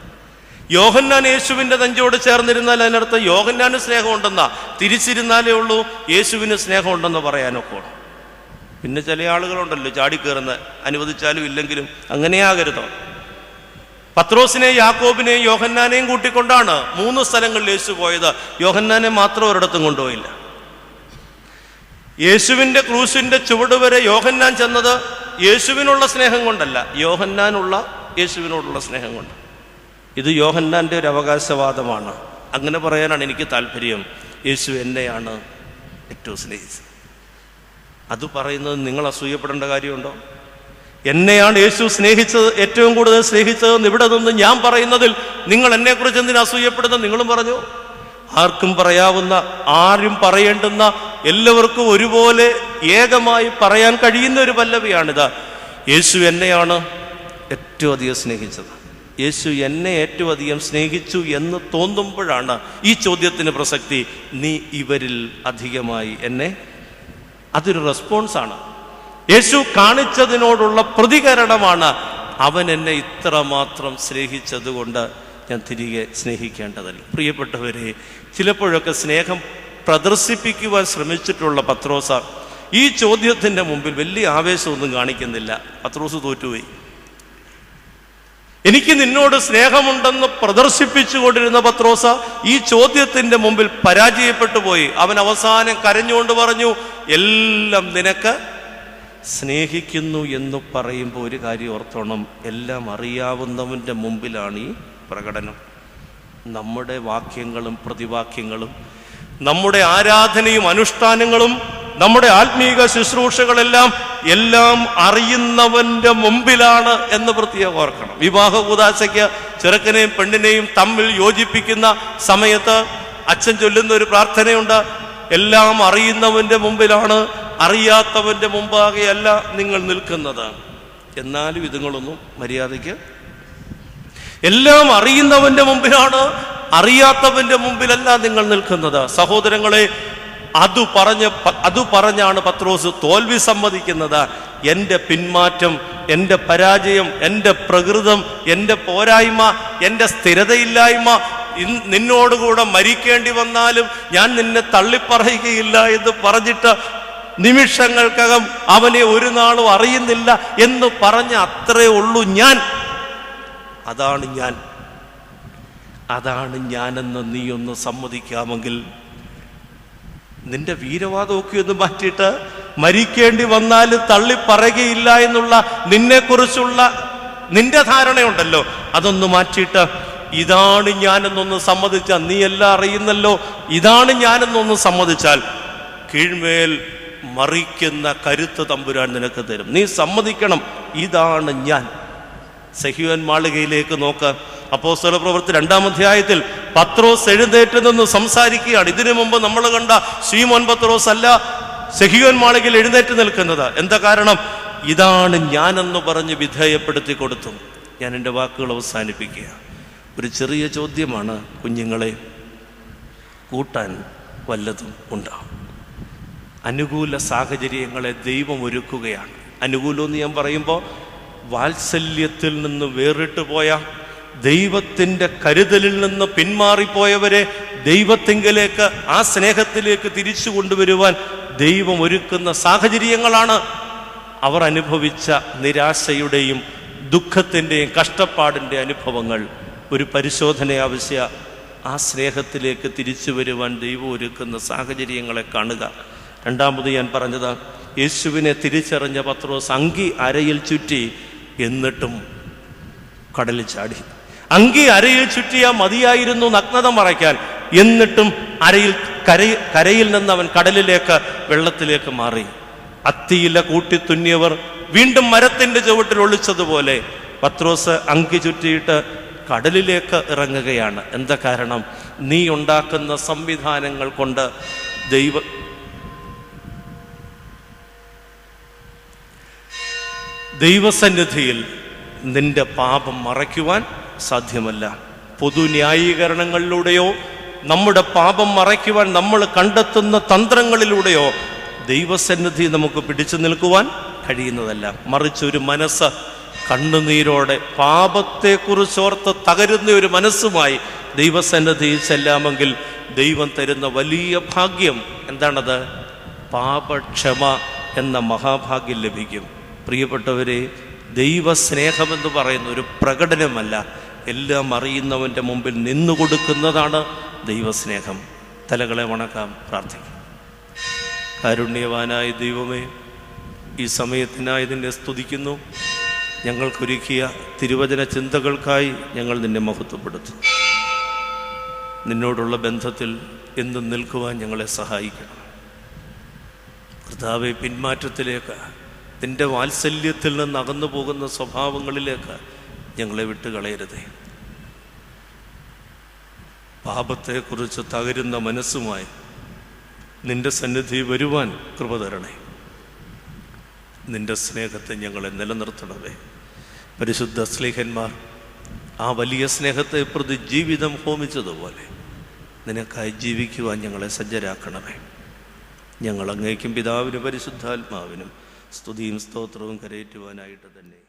യോഹന്നാൻ യേശുവിൻ്റെ നെഞ്ചോട് ചേർന്നിരുന്നാൽ അതിനർത്ഥം യോഹന്നാന് സ്നേഹമുണ്ടെന്നാ, തിരിച്ചിരുന്നാലേ ഉള്ളൂ യേശുവിന് സ്നേഹമുണ്ടെന്ന് പറയാനൊക്കെ. പിന്നെ ചില ആളുകളുണ്ടല്ലോ ചാടിക്കയറുന്ന, അനുവദിച്ചാലും ഇല്ലെങ്കിലും അങ്ങനെയാകരുതോ. പത്രോസിനെയും യാക്കോബിനെയും യോഹന്നാനെയും കൂട്ടിക്കൊണ്ടാണ് 3 സ്ഥലങ്ങളിൽ യേശു പോയത്. യോഹന്നാനെ മാത്രം ഒരിടത്തും കൊണ്ടുപോയില്ല. യേശുവിൻ്റെ ക്രൂശിൻ്റെ ചുവട് വരെ യോഹന്നാൻ ചെന്നത് യേശുവിനുള്ള സ്നേഹം കൊണ്ടല്ല, യേശുവിനോടുള്ള സ്നേഹം കൊണ്ട്. ഇത് യോഹന്നാൻ്റെ ഒരു അവകാശവാദമാണ്. അങ്ങനെ പറയാനാണ് എനിക്ക് താല്പര്യം. യേശു എന്നെയാണ് ഏറ്റവും സ്നേഹിച്ചത്. അത് പറയുന്നത് നിങ്ങൾ അസൂയപ്പെടേണ്ട കാര്യമുണ്ടോ? എന്നെയാണ് യേശു സ്നേഹിച്ചത്, ഏറ്റവും കൂടുതൽ സ്നേഹിച്ചതെന്ന് ഇവിടെ നിന്ന് ഞാൻ പറയുന്നതിൽ നിങ്ങൾ എന്നെക്കുറിച്ച് എന്തിനു അസൂയപ്പെടുന്നത്? നിങ്ങളും പറഞ്ഞു. ആർക്കും പറയാവുന്ന, ആരും പറയേണ്ടുന്ന, എല്ലാവർക്കും ഒരുപോലെ ഏകമായി പറയാൻ കഴിയുന്ന ഒരു പല്ലവിയാണിത്. യേശു എന്നെയാണ് ഏറ്റവും അധികം സ്നേഹിച്ചത്. യേശു എന്നെ ഏറ്റവും അധികം സ്നേഹിച്ചു എന്ന് തോന്നുമ്പോഴാണ് ഈ ചോദ്യത്തിന് പ്രസക്തി. നീ ഇവരിൽ അധികമായി എന്നെ. അതൊരു റെസ്പോൺസാണ്. യേശു കാണിച്ചതിനോടുള്ള പ്രതികരണമാണ്. അവൻ എന്നെ ഇത്രമാത്രം സ്നേഹിച്ചതുകൊണ്ട് ഞാൻ തിരികെ സ്നേഹിക്കേണ്ടതല്ല. പ്രിയപ്പെട്ടവരെ, ചിലപ്പോഴൊക്കെ സ്നേഹം പ്രദർശിപ്പിക്കുവാൻ ശ്രമിച്ചിട്ടുള്ള പത്രോസ ഈ ചോദ്യത്തിൻ്റെ മുമ്പിൽ വലിയ ആവേശമൊന്നും കാണിക്കുന്നില്ല. പത്രോസ് തോറ്റുപോയി. എനിക്ക് നിന്നോട് സ്നേഹമുണ്ടെന്ന് പ്രദർശിപ്പിച്ചുകൊണ്ടിരുന്ന പത്രോസ ഈ ചോദ്യത്തിൻ്റെ മുമ്പിൽ പരാജയപ്പെട്ടു പോയി. അവൻ അവസാനം കരഞ്ഞുകൊണ്ട് പറഞ്ഞു, എല്ലാം നിനക്ക് സ്നേഹിക്കുന്നു എന്ന് പറയുമ്പോൾ ഒരു കാര്യം ഓർത്തോണം, എല്ലാം അറിയാവുന്നവൻ്റെ മുമ്പിലാണ് ഈ പ്രകടനം. നമ്മുടെ വാക്യങ്ങളും പ്രതിവാക്യങ്ങളും, നമ്മുടെ ആരാധനയും അനുഷ്ഠാനങ്ങളും, നമ്മുടെ ആത്മീക ശുശ്രൂഷകളെല്ലാം എല്ലാം അറിയുന്നവന്റെ മുമ്പിലാണ് എന്ന് പ്രത്യേകം ഓർക്കണം. വിവാഹ കൂദാശയ്ക്ക് ചെറുക്കനെയും പെണ്ണിനെയും തമ്മിൽ യോജിപ്പിക്കുന്ന സമയത്ത് അച്ഛൻ ചൊല്ലുന്ന ഒരു പ്രാർത്ഥനയുണ്ട്, എല്ലാം അറിയുന്നവന്റെ മുമ്പിലാണ്, അറിയാത്തവന്റെ മുമ്പാകെയല്ല നിങ്ങൾ നിൽക്കുന്നത്. എന്നാലും ഇതുങ്ങളൊന്നും മര്യാദയ്ക്ക്, എല്ലാം അറിയുന്നവന്റെ മുമ്പിലാണ്, അറിയാത്തവന്റെ മുമ്പിലല്ല നിങ്ങൾ നിൽക്കുന്നത്. സഹോദരങ്ങളെ, അത് പറഞ്ഞാണ് പത്രോസ് തോൽവി സമ്മതിക്കുന്നത്. എൻ്റെ പിന്മാറ്റം, എൻ്റെ പരാജയം, എൻ്റെ പ്രകൃതം, എൻ്റെ പോരായ്മ, എൻ്റെ സ്ഥിരതയില്ലായ്മ, നിന്നോടുകൂടെ മരിക്കേണ്ടി വന്നാലും ഞാൻ നിന്നെ തള്ളിപ്പറയുകയില്ല എന്ന് പറഞ്ഞിട്ട് നിമിഷങ്ങൾക്കകം അവനെ ഒരു നാളും അറിയുന്നില്ല എന്ന് പറഞ്ഞ അത്രേ ഉള്ളൂ ഞാൻ. അതാണ് ഞാൻ. അതാണ് ഞാനെന്ന് നീ ഒന്ന് സമ്മതിക്കാമെങ്കിൽ, നിന്റെ വീരവാദമൊക്കെ ഒന്ന് മാറ്റിയിട്ട് മരിക്കേണ്ടി വന്നാൽ തള്ളിപ്പറയുകയില്ല എന്നുള്ള നിന്നെക്കുറിച്ചുള്ള നിന്റെ ധാരണയുണ്ടല്ലോ, അതൊന്ന് മാറ്റിയിട്ട് ഇതാണ് ഞാനെന്നൊന്ന് സമ്മതിച്ചാൽ, നീ എല്ലാം അറിയുന്നല്ലോ, ഇതാണ് ഞാനെന്നൊന്ന് സമ്മതിച്ചാൽ കീഴ്മേൽ മറിക്കുന്ന കരുത്ത് തമ്പുരാൻ നിനക്ക് തരും. നീ സമ്മതിക്കണം, ഇതാണ് ഞാൻ. സഹീയോൻ മാളികയിലേക്ക് നോക്ക്. അപ്പോസ്തല പ്രവൃത്തി 2-ാം അധ്യായത്തിൽ പത്രോസ് എഴുന്നേറ്റ് നിന്ന് സംസാരിക്കുകയാണ്. ഇതിനു മുമ്പ് നമ്മൾ കണ്ട ശീമോൻ പത്രോസ് അല്ല സഹീയോൻ മാളികയിൽ എഴുന്നേറ്റ് നിൽക്കുന്നത്. എന്താ കാരണം? ഇതാണ് ഞാനെന്ന് പറഞ്ഞ് വിധേയപ്പെടുത്തി കൊടുത്തു. ഞാൻ എൻ്റെ വാക്കുകൾ അവസാനിപ്പിക്കുക. ഒരു ചെറിയ ചോദ്യമാണ്, കുഞ്ഞുങ്ങളെ, കൂട്ടാൻ വല്ലതും ഉണ്ടാവും. അനുകൂല സാഹചര്യങ്ങളെ ദൈവം ഒരുക്കുകയാണ്. അനുകൂലമെന്ന് ഞാൻ പറയുമ്പോൾ വാത്സല്യത്തിൽ നിന്ന് വേറിട്ട് പോയ, ദൈവത്തിൻ്റെ കരുതലിൽ നിന്ന് പിന്മാറിപ്പോയവരെ ദൈവത്തിങ്കലേക്ക്, ആ സ്നേഹത്തിലേക്ക് തിരിച്ചു കൊണ്ടുവരുവാൻ ദൈവം ഒരുക്കുന്ന സാഹചര്യങ്ങളാണ്. അവർ അനുഭവിച്ച നിരാശയുടെയും ദുഃഖത്തിൻ്റെയും കഷ്ടപ്പാടിൻ്റെ അനുഭവങ്ങൾ ഒരു പരിശോധന ആവശ്യ. ആ സ്നേഹത്തിലേക്ക് തിരിച്ചു വരുവാൻ ദൈവം ഒരുക്കുന്ന സാഹചര്യങ്ങളെ കാണുക. രണ്ടാമത് ഞാൻ പറഞ്ഞത്, യേശുവിനെ തിരിച്ചറിഞ്ഞ പത്രോസ് അങ്കി അരയിൽ ചുറ്റി, എന്നിട്ടും കടലിൽ ചാടി. അങ്കി അരയിൽ ചുറ്റിയാൽ മതിയായിരുന്നു നഗ്നത മറയ്ക്കാൻ, എന്നിട്ടും കരയിൽ നിന്ന് അവൻ കടലിലേക്ക്, വെള്ളത്തിലേക്ക് മാറി. അത്തിയില കൂട്ടി തുന്നിയവർ വീണ്ടും മരത്തിന്റെ ചുവട്ടിൽ ഒളിച്ചതുപോലെ പത്രോസ് അങ്കി ചുറ്റിയിട്ട് കടലിലേക്ക് ഇറങ്ങുകയാണ്. എന്താ കാരണം? നീ ഉണ്ടാക്കുന്ന സംവിധാനങ്ങൾ കൊണ്ട് ദൈവസന്നിധിയിൽ നിന്റെ പാപം മറയ്ക്കുവാൻ സാധ്യമല്ല. പൊതു ന്യായീകരണങ്ങളിലൂടെയോ നമ്മുടെ പാപം മറയ്ക്കുവാൻ നമ്മൾ കണ്ടെത്തുന്ന തന്ത്രങ്ങളിലൂടെയോ ദൈവസന്നിധി നമുക്ക് പിടിച്ചു നിൽക്കുവാൻ കഴിയുന്നതല്ല. മറിച്ച് ഒരു മനസ്സ് കണ്ണുനീരോടെ പാപത്തെക്കുറിച്ചോർത്ത് തകരുന്ന ഒരു മനസ്സുമായി ദൈവസന്നിധിയിൽ ചെല്ലാമെങ്കിൽ ദൈവം തരുന്ന വലിയ ഭാഗ്യം എന്താണത്? പാപക്ഷമ എന്ന മഹാഭാഗ്യം ലഭിക്കും. പ്രിയപ്പെട്ടവരെ, ദൈവസ്നേഹമെന്ന് പറയുന്ന ഒരു പ്രകടനമല്ല, എല്ലാം അറിയുന്നവൻ്റെ മുമ്പിൽ നിന്നു കൊടുക്കുന്നതാണ് ദൈവസ്നേഹം. തലകളെ വണക്കാം, പ്രാർത്ഥിക്കാം. കാരുണ്യവാനായ ദൈവമേ, ഈ സമയത്തിനായി നിന്നെ സ്തുതിക്കുന്നു. ഞങ്ങൾക്കൊരുക്കിയ തിരുവചന ചിന്തകൾക്കായി ഞങ്ങൾ നിന്നെ മഹത്വപ്പെടുത്തുന്നു. നിന്നോടുള്ള ബന്ധത്തിൽ എന്നും നിൽക്കുവാൻ ഞങ്ങളെ സഹായിക്കണം. കർത്താവേ, പിന്മാറ്റത്തിലേക്ക്, നിന്റെ വാത്സല്യത്തിൽ നിന്ന് അകന്നു പോകുന്ന സ്വഭാവങ്ങളിലേക്ക് ഞങ്ങളെ വിട്ടുകളയരുതേ. പാപത്തെക്കുറിച്ച് തകരുന്ന മനസ്സുമായി നിന്റെ സന്നിധി വരുവാൻ കൃപ തരണേ. നിന്റെ സ്നേഹത്തെ ഞങ്ങളെ നിലനിർത്തണമേ. പരിശുദ്ധ സ്ലീഹന്മാർ ആ വലിയ സ്നേഹത്തെ പ്രതി ജീവിതം ഹോമിച്ചതുപോലെ നിനക്കായി ജീവിക്കുവാൻ ഞങ്ങളെ സജ്ജരാക്കണമേ. ഞങ്ങൾ അങ്ങേക്കും പിതാവിനും പരിശുദ്ധാത്മാവിനും സ്തുതിയും സ്തോത്രവും കരയേറ്റുവാനായിട്ട് തന്നെ